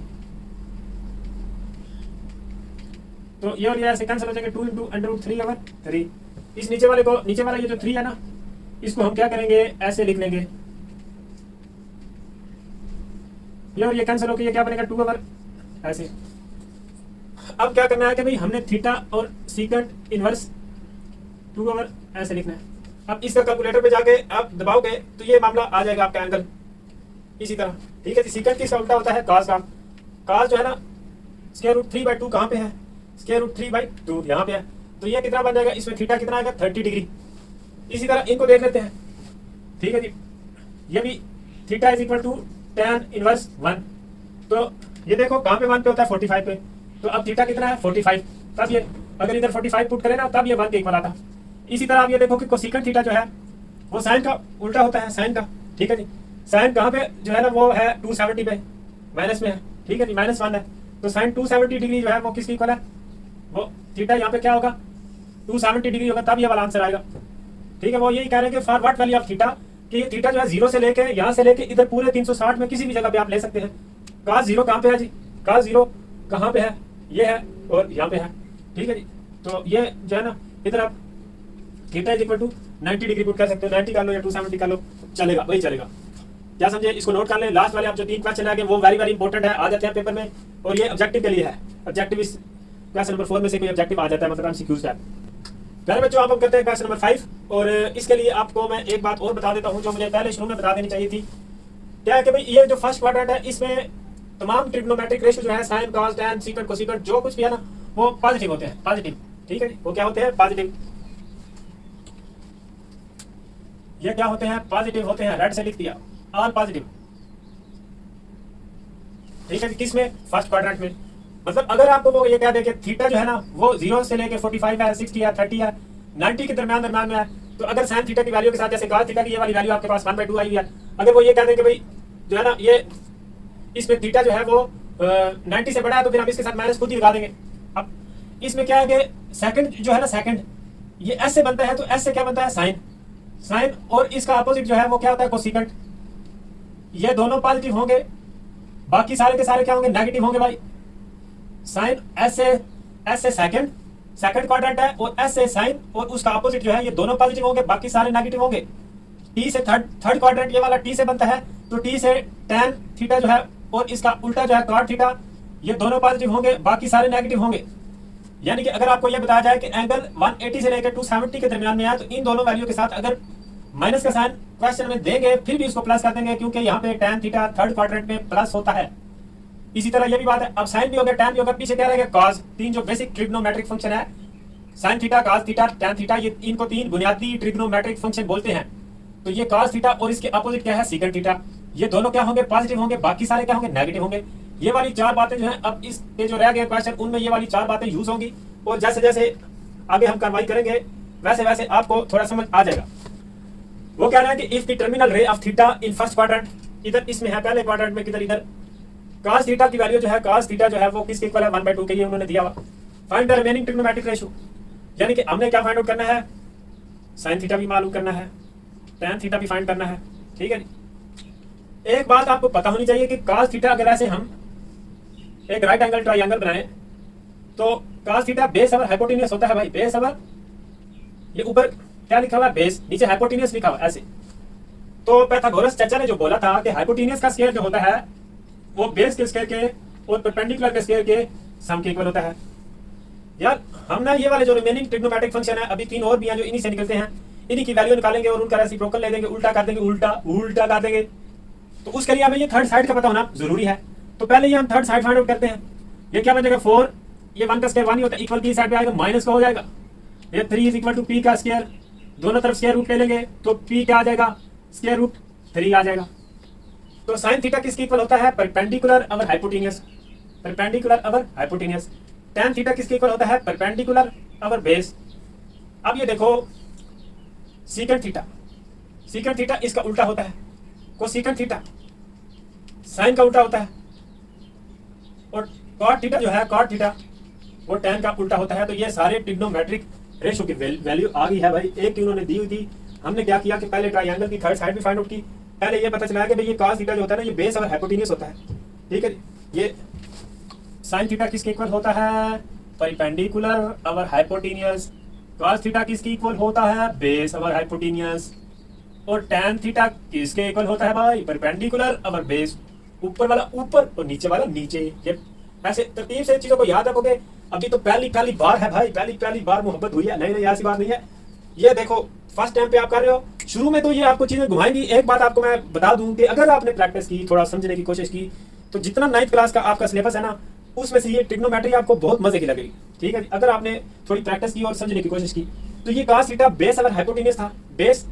तो ये और ये ऐसे कैंसिल हो जाएगा, 2 × √3/3। इस नीचे वाले को, नीचे वाला ये जो 3 है ना, इसको हम क्या करेंगे, ऐसे लिख लेंगे। ये और ये कैंसिल होकर ये क्या बनेगा 2 ऐसे। अब क्या करना है कि भाई हमने थीटा और सीकंट इनवर्स 2 ऐसे लिखना है। अब इसका कैलकुलेटर पे जाके आप दबाओगे तो ये मामला आ जाएगा आपका एंगल इसी तरह। ठीक है, सीकंट किसका उल्टा होता है, कॉस का। कॉस जो है ना √3/2 कहाँ पे है, √3/2 यहाँ पे है। तो ये कितना बन जाएगा, इसमें थीटा कितना आएगा 30 डिग्री। इसी तरह इनको देख लेते हैं। ठीक है जी, ये भी theta is equal to tan inverse 1। तो ये देखो कहाँ पे 1 पे होता है, 45 पे। तो अब थीटा कितना है 45। तब ये अगर इधर 45 पुट करें ना, तब ये 1 के इक्वल आता। इसी तरह आप ये देखो कि कोसिकंट थीटा जो है वो साइन का उल्टा होता है, साइन का। ठीक है जी, साइन कहाँ पे जो है ना वो है 270 पे, माइनस में है। ठीक है जी, -1 है। तो साइन 270 डिग्री जो है वो किसकी इक्वल है, वो थीटा यहाँ पे क्या होगा 270 डिग्री होगा, तब ये वाला आंसर आएगा। ठीक है, वो यही कह रहे हैं कि for what value of theta, कि ये थीटा जो है 0 से लेके यहाँ से लेके इधर पूरे 360 में किसी भी जगह पे आप ले सकते हैं। cos 0 कहाँ पे है जी, cos 0 कहाँ पे है, ये है और यहाँ पे है। ठीक है जी, तो ये जो है ना इधर आप theta is equal to 90 degree put कर सकते हो, 90 कर लो या 270 कर लो, चलेगा, वही चलेगा। क्या समझे, इसको नोट कर ले। लास्ट वाले आप जो 3 क्वेश्चन आगे वो वेरी वेरी इंपॉर्टेंट है, आ जाते हैं पेपर में, और ये ऑब्जेक्टिव के लिए है। ऑब्जेक्टिव इस क्वेश्चन नंबर 4 में से कोई ऑब्जेक्टिव आ जाता है, मतलब एमसीक्यूज है। प्यारे बच्चों, आप हम करते हैं क्वेश्चन नंबर 5। और इसके लिए आपको मैं एक बात और बता देता हूँ जो मुझे पहले शुरू में बता देनी चाहिए थी। क्या है कि भाई ये जो फर्स्ट क्वाड्रेंट है इसमें तमाम ट्रिग्नोमेट्रिक रेशियो जो है, साइन कॉस टैन सीकंट कोसिकंट जो कुछ भी है ना वो पॉजिटिव होते हैं, पॉजिटिव। ठीक है जी, वो क्या होते हैं, पॉजिटिव। ये क्या होते हैं, पॉजिटिव होते हैं, रेड से लिख दिया, ऑल पॉजिटिव। ठीक है जी, किसमें, फर्स्ट क्वाड्रेंट में। मतलब अगर आपको वो ये कह दे कि थीटा जो है ना वो 0 से लेके 45 है, 60 है, 30 है, 90 के दरमियान में है, तो अगर साइन थीटा की वैल्यू के साथ जैसे cos थीटा की ये वाली वैल्यू आपके पास 1/2 आई हुई है, अगर वो ये कह दे कि भाई जो है ना ये इसमें थीटा जो है वो 90 से बड़ा है, तो फिर हम इसके साथ माइनस खुद ही लगा देंगे। अब इसमें क्या है कि सेकंड जो है ना, सेकंड ये एस से बनता है, तो एस से क्या बनता है, साइन। साइन और इसका अपोजिट जो है वो क्या होता है, कोसिकंट। ये दोनों पॉजिटिव होंगे, बाकी सारे के सारे क्या होंगे, नेगेटिव होंगे भाई। साइन एस से सेकंड, सेकंड क्वाड्रेंट है, और एस से साइन और उसका अपोजिट जो है ये दोनों पॉजिटिव होंगे, बाकी सारे नेगेटिव होंगे। टी से थर्ड क्वाड्रेंट ये वाला टी से बनता है, तो टी से tan थीटा जो है और इसका उल्टा जो है cot थीटा, ये दोनों पॉजिटिव होंगे, बाकी सारे नेगेटिव होंगे। यानी कि अगर आपको यह बताया जाए कि एंगल 180 से लेकर 270 के दरमियान में है, तो इन दोनों वैल्यू के साथ अगर माइनस का साइन क्वेश्चन में देंगे फिर भी इसको प्लस कर देंगे, क्योंकि यहाँ पे tan थीटा थर्ड क्वाड्रेंट में प्लस होता है। इसी तरह ये भी बात है। अब साइन भी हो गया, टैन भी हो गया, पीछे क्या रहेगा कॉस। तीन जो बेसिक ट्रिग्नोमेट्रिक फंक्शन है, sine theta, cos theta, tan theta, ये इनको तीन बुनियादी ट्रिग्नोमेट्रिक फंक्शन बोलते हैं। तो ये कॉस थीटा और इसके अपोजिट क्या है सीकेंट थीटा, ये दोनों क्या होंगे पॉजिटिव होंगे, बाकी सारे क्या होंगे नेगेटिव होंगे। ये वाली चार बातें जो है अब इसके जो रह गए क्वेश्चन उनमें ये वाली चार बातें यूज होंगी, और जैसे जैसे आगे हम कार्रवाई करेंगे वैसे वैसे आपको थोड़ा समझ आ जाएगा। वो कह रहा है कि if the terminal ray of theta in first quadrant, इधर इसमें है पहले क्वाड्रेंट में, किधर इधर cos थीटा की वैल्यू जो है cos थीटा जो है वो किसके इक्वल है 1/2 के, ये उन्होंने दिया हुआ। Find the remaining trigonometric ratio, यानी कि हमने क्या फाइंड आउट करना है, sin थीटा भी मालूम करना है, tan थीटा भी फाइंड करना है। ठीक है जी। एक बात आपको पता होनी चाहिए कि cos थीटा अगर ऐसे हम एक राइट एंगल ट्रायंगल बनाएं तो cos theta base over hypotenuse होता है भाई, बेस ओवर, ये ऊपर क्या लिखा हुआ है बेस, नीचे हाइपोटेन्यूज लिखा हुआ है ऐसे। तो पाइथागोरस चाचा ने जो बोला था कि हाइपोटेन्यूज का स्क्वायर जो होता है वो बेस के स्क्वायर के और परपेंडिकुलर के स्क्वायर के सम के इक्वल होता है। यार हम ना ये वाले जो रिमेनिंग ट्रिग्नोमेट्रिक फंक्शन है, अभी तीन और भी हैं जो इन्हीं से निकलते हैं, इन्हीं की वैल्यू निकालेंगे और उनका रेसिप्रोकल ले देंगे, उल्टा कर देंगे, उल्टा उल्टा कर देंगे। तो उसके लिए हमें ये थर्ड साइड का पता होना जरूरी है। तो पहले ये हम थर्ड साइड फाइंड आउट करते हैं। ये क्या बन जाएगा 4, ये 1 का स्क्वायर 1 ही होता है, इक्वल की साइड पे आएगा माइनस का हो जाएगा। ये 3 इज इक्वल टू पी का स्क्वायर, दोनों तरफ स्क्वायर रूट ले लेंगे तो पी क्या आ जाएगा स्क्वायर रूट 3 आ जाएगा। तो साइन थीटा किसके इक्वल होता है परपेंडिकुलर अवर हाइपोटेन्यूज, परपेंडिकुलर अवर हाइपोटेन्यूज। टैन थीटा किसके इक्वल होता है परपेंडिकुलर अवर बेस। अब ये देखो सीकेंट थीटा, सीकेंट थीटा इसका उल्टा होता है, कोसीकेंट थीटा साइन का उल्टा होता है, और कॉट थीटा जो है कॉट थीटा वो टैन का उल्टा होता है। तो ये सारे ट्रिग्नोमेट्रिक रेशियो की वैल्यू आ गई है भाई, एक की उन्होंने दी हुई थी। हमने क्या किया कि पहले ट्रायंगल की थर्ड साइड भी फाइंड आउट की। पहले ये पता चला कि भाई ये cos थीटा जो होता है ना ये बेस और हाइपोटेन्यूज होता है। ठीक है, ये sin थीटा किसके इक्वल होता है परपेंडिकुलर अवर हाइपोटेन्यूज, cos थीटा किसके इक्वल होता है बेस अवर हाइपोटेन्यूज, और tan थीटा किसके इक्वल होता है भाई परपेंडिकुलर अवर बेस। ऊपर वाला ऊपर और नीचे वाला नीचे। ये ऐसे तरतीब से चीजों को याद रखोगे। अभी तो पहली बार है भाई, पहली बार मोहब्बत हुई है, नहीं ऐसी बात नहीं है। ये देखो फर्स्ट टाइम पे आप कर रहे हो, शुरू में तो ये आपको चीजें घुमाएंगी। एक बात आपको मैं बता दूं कि अगर आपने प्रैक्टिस की, थोड़ा समझने की कोशिश की, तो जितना 9th क्लास का आपका सिलेबस है ना उसमें से ये ट्रिग्नोमेट्री आपको बहुत मजे की लगेगी। ठीक है, अगर आपने थोड़ी प्रैक्टिस की और समझने की कोशिश की तो ये cos थीटा बेस अगर हाइपोटेन्यूज था, बेस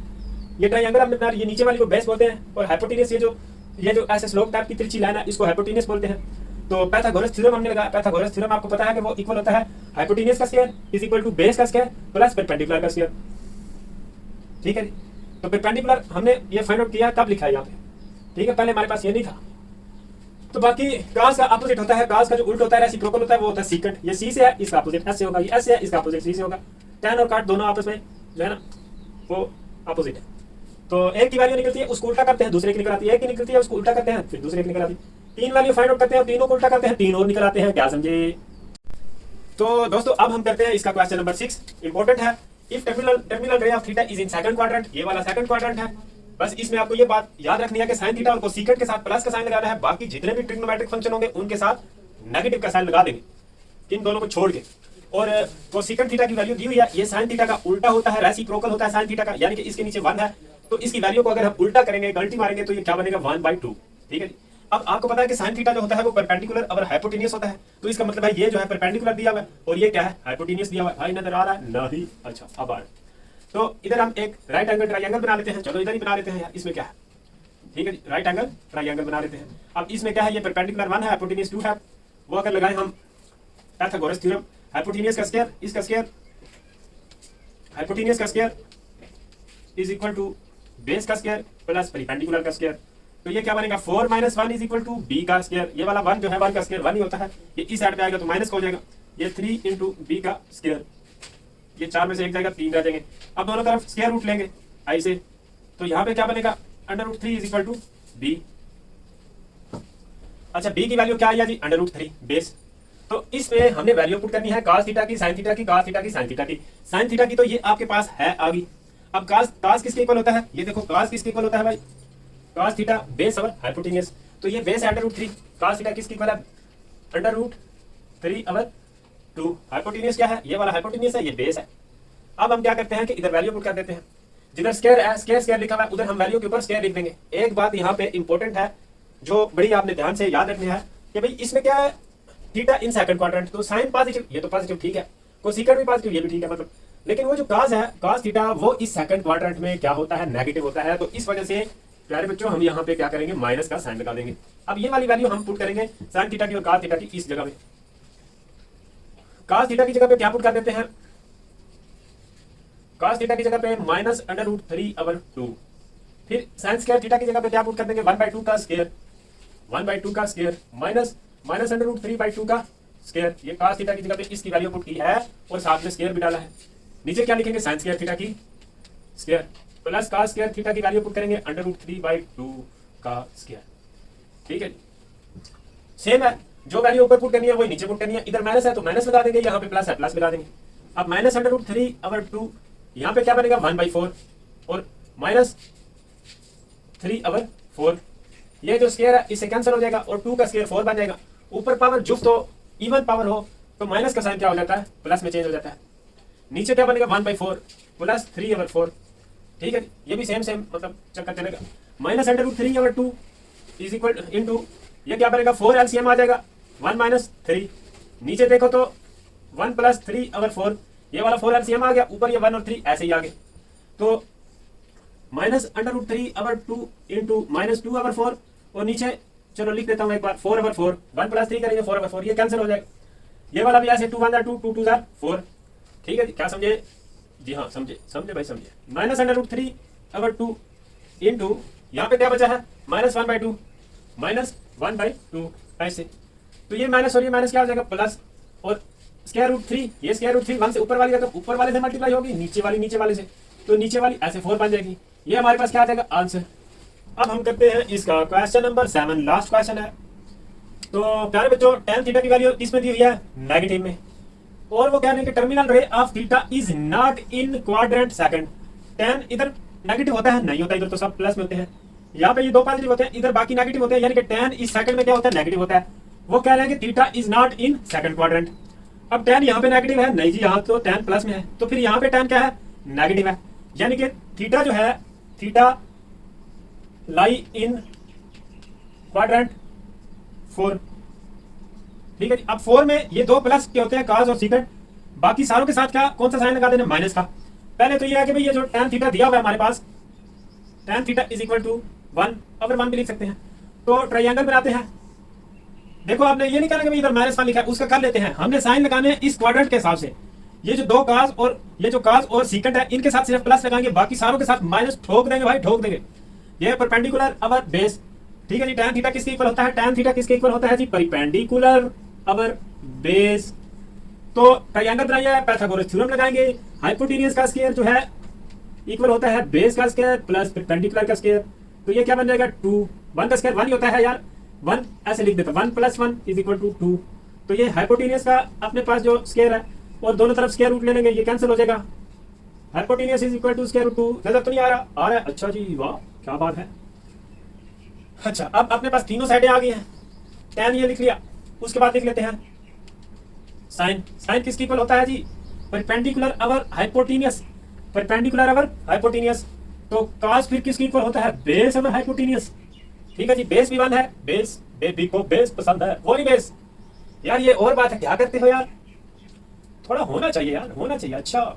ये ट्रायंगल हमने बना, ये नीचे वाली को बेस बोलते हैं, और हाइपोटेन्यूज ये जो ऐसे स्लोप टाइप की तिरछी लाइन है इसको हाइपोटेन्यूज बोलते हैं। तो पाइथागोरस थ्योरम हमने लगाया, पाइथागोरस थ्योरम आपको पता है कि वो इक्वल होता है हाइपोटेन्यूज का square is equal to base का स्क्वायर प्लस परपेंडिकुलर का स्क्वायर। ठीक है जी, तो परपेंडिकुलर हमने ये फाइंड आउट किया, कब लिखा है यहाँ पे। ठीक है, पहले हमारे पास ये नहीं था। तो बाकी cos का अपोजिट होता है, cos का जो उल्टा होता है रेसिप्रोकल होता है वो होता है सीकेंट। ये c से है, इसका अपोजिट s से होगा, ये s से है, इसका अपोजिट c से होगा। tan और cot दोनों आपस में जो है ना वो अपोजिट है। तो एक की वैल्यू निकलती है उसको उल्टा करते हैं, दूसरे की निकल आती है, एक की निकलती है उसको उल्टा करते हैं, फिर दूसरे की निकल आती है। तीन वैल्यू फाइंड आउट करते हैं, तीनों को उल्टा करते हैं, तीन और निकल आते हैं। क्या समझे? तो दोस्तों अब हम करते हैं इसका क्वेश्चन नंबर 6, इंपॉर्टेंट है। If terminal ray of theta is in second quadrant, ये वाला सेकंड क्वाड्रेंट है। बस इसमें आपको ये बात याद रखनी है कि साइन थीटा और कोसेकेंट के साथ प्लस का साइन लगाना है, बाकी जितने भी ट्रिग्नोमेट्रिक फंक्शन होंगे उनके साथ नेगेटिव का साइन लगा देंगे, इन दोनों को छोड़ के। और कोसेकेंट थीटा की वैल्यू दी हुई है, ये साइन थीटा का उल्टा होता है, रेसिप्रोकल होता है साइन थीटा का, यानी कि इसके नीचे 1 है, तो इसकी वैल्यू को अगर हम उल्टा करेंगे, गलती मारेंगे तो ये क्या बनेगा 1/2। ठीक है जी। अब आपको पता है कि साइन थीटा जो होता है वो परपेंडिकुलर और हाइपोटेन्यूज होता है, तो इसका मतलब है ये जो है परपेंडिकुलर दिया हुआ है और ये क्या है हाइपोटेन्यूज दिया हुआ है। भाई नजर आ रहा है? नहीं। अच्छा अब आ रहा है। तो इधर हम एक राइट एंगल ट्रायंगल बना लेते हैं, चलो इधर ही बना लेते हैं यार, इसमें क्या है। ठीक है जी, राइट एंगल ट्रायंगल बना लेते हैं। अब इसमें क्या है, ये परपेंडिकुलर 1 है, हाइपोटेन्यूज 2 है। वो अगर लगाएं हम पाइथागोरस थ्योरम, हाइपोटेन्यूज का स्क्वायर, इसका स्क्वायर, हाइपोटेन्यूज का square is equal to base का स्क्वायर प्लस परपेंडिकुलर का स्क्वायर। तो ये क्या बनेगा 4 - 1 इज इक्वल टू बी का स्क्वायर। ये वाला 1 जो है 1 का स्क्वायर 1 ही होता है, ये इस साइड पे आएगा तो माइनस का हो जाएगा। ये 3 × बी का स्क्वायर, ये 4 में से 1 जाएगा 3 रह जाएंगे। अब दोनों तरफ स्क्वायर रूट लेंगे आई से, तो यहाँ पे क्या बनेगा √3 इज इक्वल टू बी। अच्छा बी की वैल्यू क्या आई जी √3 बेस। तो इसमें हमने वैल्यू पुट करनी है cos थीटा की, sin थीटा की, cos थीटा की, sin थीटा की। sin थीटा की तो ये आपके पास है आ गई। अब cos किसके इक्वल होता है, ये देखो cos किसके इक्वल होता है भाई, cos theta base over hypotenuse. तो ये बेस है √3, cos थीटा किसके इक्वल है √3 ओवर 2। हाइपोटेन्यूज क्या है, ये वाला हाइपोटेन्यूज है, ये बेस है। अब हम क्या करते हैं कि इधर वैल्यू पुट कर देते हैं, जिधर स्क्वायर है स्क्वायर लिखा हुआ है उधर हम वैल्यू के ऊपर स्क्वायर लिख देंगे। एक बात यहाँ पे इंपॉर्टेंट है जो बड़ी आपने ध्यान से याद रखनी है, कि भाई इसमें क्या है, थीटा इन सेकंड क्वाड्रेंट, तो साइन पॉजिटिव, ये तो पॉजिटिव ठीक है, कोसेकेंट भी पॉजिटिव, ये भी ठीक है मतलब, लेकिन वो जो cos है, cos थीटा, वो इस सेकंड क्वाड्रेंट में क्या होता है, नेगेटिव होता है। तो इस वजह से प्यारे बच्चों हम यहाँ पे क्या करेंगे, माइनस का साइन लगा देंगे। अब ये वाली वैल्यू हम पुट करेंगे साइन थीटा की और cos थीटा की इस जगह में। cos थीटा की जगह पे क्या पुट कर देते हैं, cos थीटा की जगह पे -√3/2, फिर साइन स्क्वायर थीटा की जगह पे क्या पुट कर देंगे, 1/2 का स्क्वायर, 1/2 का स्क्वायर माइनस -√3/2 का स्क्वायर। ये cos थीटा की जगह पे इसकी वैल्यू पुट की है और साथ में स्क्वायर भी डाला है। नीचे क्या लिखेंगे, साइन स्क्वायर थीटा की square plus cos square theta की वैल्यू पुट करेंगे √3/2 का स्क्वायर। ठीक है, सेम है, जो वैल्यू ऊपर पुट करनी है वही नीचे पुट करनी है। इधर माइनस है तो माइनस लगा देंगे, यहाँ पे प्लस है प्लस लगा देंगे। अब -√3/2 यहाँ पे क्या बनेगा, 1/4 और -3/4, ये जो स्क्वायर है इससे कैंसिल हो जाएगा और 2 का स्क्वायर 4 बन जाएगा। ऊपर पावर जुफ तो इवन पावर हो तो माइनस का साइन क्या हो जाता है, प्लस में चेंज हो जाता है। नीचे क्या बनेगा, 1/4 प्लस 3/4। ठीक है, ये भी सेम सेम मतलब चक्कर चलेगा। -√3/2 इज इक्वल इनटू ये क्या बनेगा, 4 एलसीएम आ जाएगा, 1 - 3। नीचे देखो तो 1 + 3/4, ये वाला 4 एलसीएम आ गया, ऊपर ये 1 और 3 ऐसे ही आ गए। तो -√3/2 इंटू -2/4 और नीचे चलो लिख देता हूँ एक बार 4/4, 1 + 3 करेंगे 4/4, ये कैंसिल हो जाएगा। ये वाला भी ऐसे 2 × 2 2 × 4। ठीक है, क्या समझे जी, हाँ समझे समझे भाई समझे। -√3/2 इंटू यहाँ पे क्या बचा है, -1/2 -1/2 ऐसे। तो ये माइनस और ये माइनस क्या हो जाएगा, प्लस, और √3, ये √3 1 से ऊपर वाली रकम ऊपर वाले से मल्टीप्लाई होगी, नीचे वाले से, तो नीचे वाली ऐसे 4 बन जाएगी। ये हमारे पास क्या आ जाएगा, आंसर। अब हम करते हैं इसका क्वेश्चन नंबर 7, लास्ट क्वेश्चन है। तो प्यारे बच्चों, tan थीटा की वैल्यू इसमें दी हुई है नेगेटिव में, और वो कह रहे हैं कि terminal ray of theta is not in quadrant second. tan इधर नेगेटिव होता है, नहीं होता, इधर तो सब प्लस में होते हैं। यहाँ पे ये 2 पॉजिटिव होते हैं, इधर बाकी नेगेटिव होते हैं, यानी कि tan इस सेकंड में क्या होता है, नेगेटिव होता है। वो कह रहे हैं कि theta is not in second quadrant. अब tan यहाँ पे नेगेटिव है, नहीं जी यहाँ तो tan प्लस में है, तो फिर यहाँ पे tan क्या है, नेगेटिव है, यानी कि थीटा जो है, थीटा लाई इन क्वाड्रेंट 4। ठीक है जी। अब 4 में ये 2 प्लस के होते हैं, cos और secant, बाकी सारों के साथ क्या, कौन सा साइन लगा देना, माइनस का। पहले तो ये है कि भाई ये जो tan थीटा दिया हुआ है हमारे पास, tan theta is equal to 1, अगर 1 भी लिख सकते हैं। तो ट्रायंगल बनाते हैं। देखो आपने ये नहीं करना कि भाई इधर -1 लिखा है, उसका कर लेते हैं, हमने साइन लगाने हैं इस क्वाड्रेंट के हिसाब से। ये जो 2 cos और ये जो cos और secant है, इनके साथ सिर्फ प्लस लगाएंगे, बाकी सारों के साथ माइनस ठोक देंगे भाई, ठोक देंगे। ये परपेंडिकुलर अवर बेस। ठीक है जी, tan थीटा किसके इक्वल होता है, tan थीटा किसके इक्वल होता है जी, परपेंडिकुलर अवर बेस। तो ट्रायंगल बनाइए, पाइथागोरस थ्योरम लगाएंगे, हाइपोटेन्यूज का स्क्वायर जो है इक्वल होता है बेस का स्क्वायर प्लस परपेंडिकुलर का स्क्वायर। तो ये क्या बन जाएगा, 2, 1 का स्क्वायर 1 ही होता है यार, 1 ऐसे लिख देता, 1 + 1 = 2। तो ये हाइपोटेन्यूज का अपने पास जो स्क्वायर है, और दोनों तरफ स्क्वायर रूट ले लेंगे, ये कैंसिल हो जाएगा। Hypotenuse is equal to √2। नजर तो नहीं आ रहा, आ रहा है, अच्छा जी वाह क्या बात है। अच्छा, अब अपने पास तीनों साइडें आ गई हैं। tan ये लिख लिया, उसके बाद लिख लेते हैं साइन। साइन किसके इक्वल होता है जी, परपेंडिकुलर अवर हाइपोटेन्यूज, परपेंडिकुलर अवर हाइपोटेन्यूज। तो cos फिर किसके इक्वल होता है, बेस अवर हाइपोटेन्यूज। ठीक है जी, बेस भी 1 है, बेस बेबी को बेस पसंद है, वो नहीं बेस यार, ये और बात है, क्या करते हो यार, थोड़ा होना चाहिए यार, होना चाहिए। अच्छा,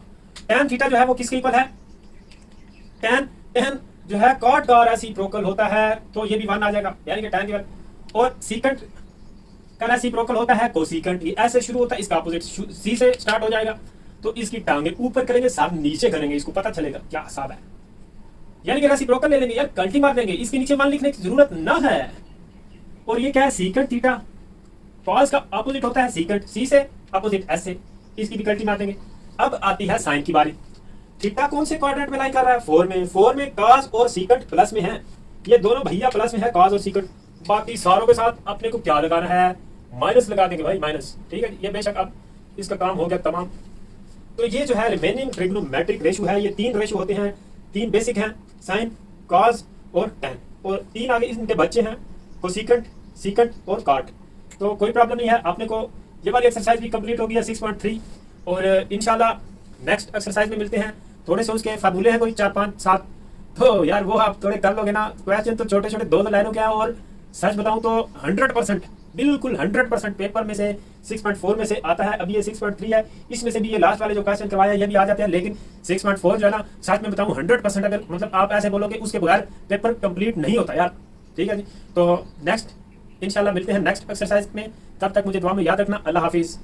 tan थीटा जो है वो किसके इक्वल है, tan जो है cot का रेसिप्रोकल होता है, तो ये भी 1 आ जाएगा, यानी कि tan और secant का रेसिप्रोकल होता है कोसिकेंट। ये ऐसे शुरू होता है, इसका अपोजिट सी से स्टार्ट हो जाएगा, तो इसकी टांगे ऊपर करेंगे, साथ नीचे करेंगे, इसको पता चलेगा क्या हिसाब है। यानी कि रेसिप्रोकल ले लेंगे यार, गलती मार देंगे, इसके नीचे 1 लिखने की जरूरत ना है। और ये क्या है, secant थीटा, cos का अपोजिट होता है secant, सी से अपोजिट एस से, इसकी भी गलती मार देंगे। अब आती है साइन की बारी। थीटा कौन से क्वाड्रेंट में लाइन कर रहा है, 4 में। 4 में cos और secant प्लस में है, ये दोनों भैया प्लस में है, cos और secant। बाकी सारों के साथ अपने को क्या लगाना है, माइनस लगा देंगे भाई, माइनस। ठीक है, ये बेशक अब इसका काम हो गया तमाम। तो ये जो है रिमेनिंग ट्रिग्नोमेट्रिक रेशियो है, ये 3 रेशियो होते हैं, 3 बेसिक हैं, साइन, cos और tan, और 3 आगे इनके बच्चे हैं, कोसिकेंट, secant और cot। तो कोई प्रॉब्लम नहीं है, आपने को ये वाली एक्सरसाइज भी कंप्लीट हो गई है 6.3, और इंशाल्लाह नेक्स्ट एक्सरसाइज में मिलते हैं। थोड़े से उसके फार्मूले हैं कोई 4, 5, 7, तो यार वो आप थोड़े कर लोगे ना। क्वेश्चन तो छोटे छोटे 2 लाइनों के हैं, और सच बताऊं तो 100% बिल्कुल 100% पेपर में से 6.4 में से आता है। अब ये 6.3 है, इसमें से भी ये लास्ट वाले जो क्वेश्चन करवाया ये भी आ जाते हैं, लेकिन 6.4 जो है ना, साथ में बताऊं 100% अगर मतलब आप ऐसे बोलोगे उसके बगैर पेपर कंप्लीट नहीं होता यार। ठीक है जी, तो नेक्स्ट इंशाल्लाह मिलते हैं नेक्स्ट एक्सरसाइज में। तब तक मुझे दुआ में याद रखना। अल्लाह हाफिज।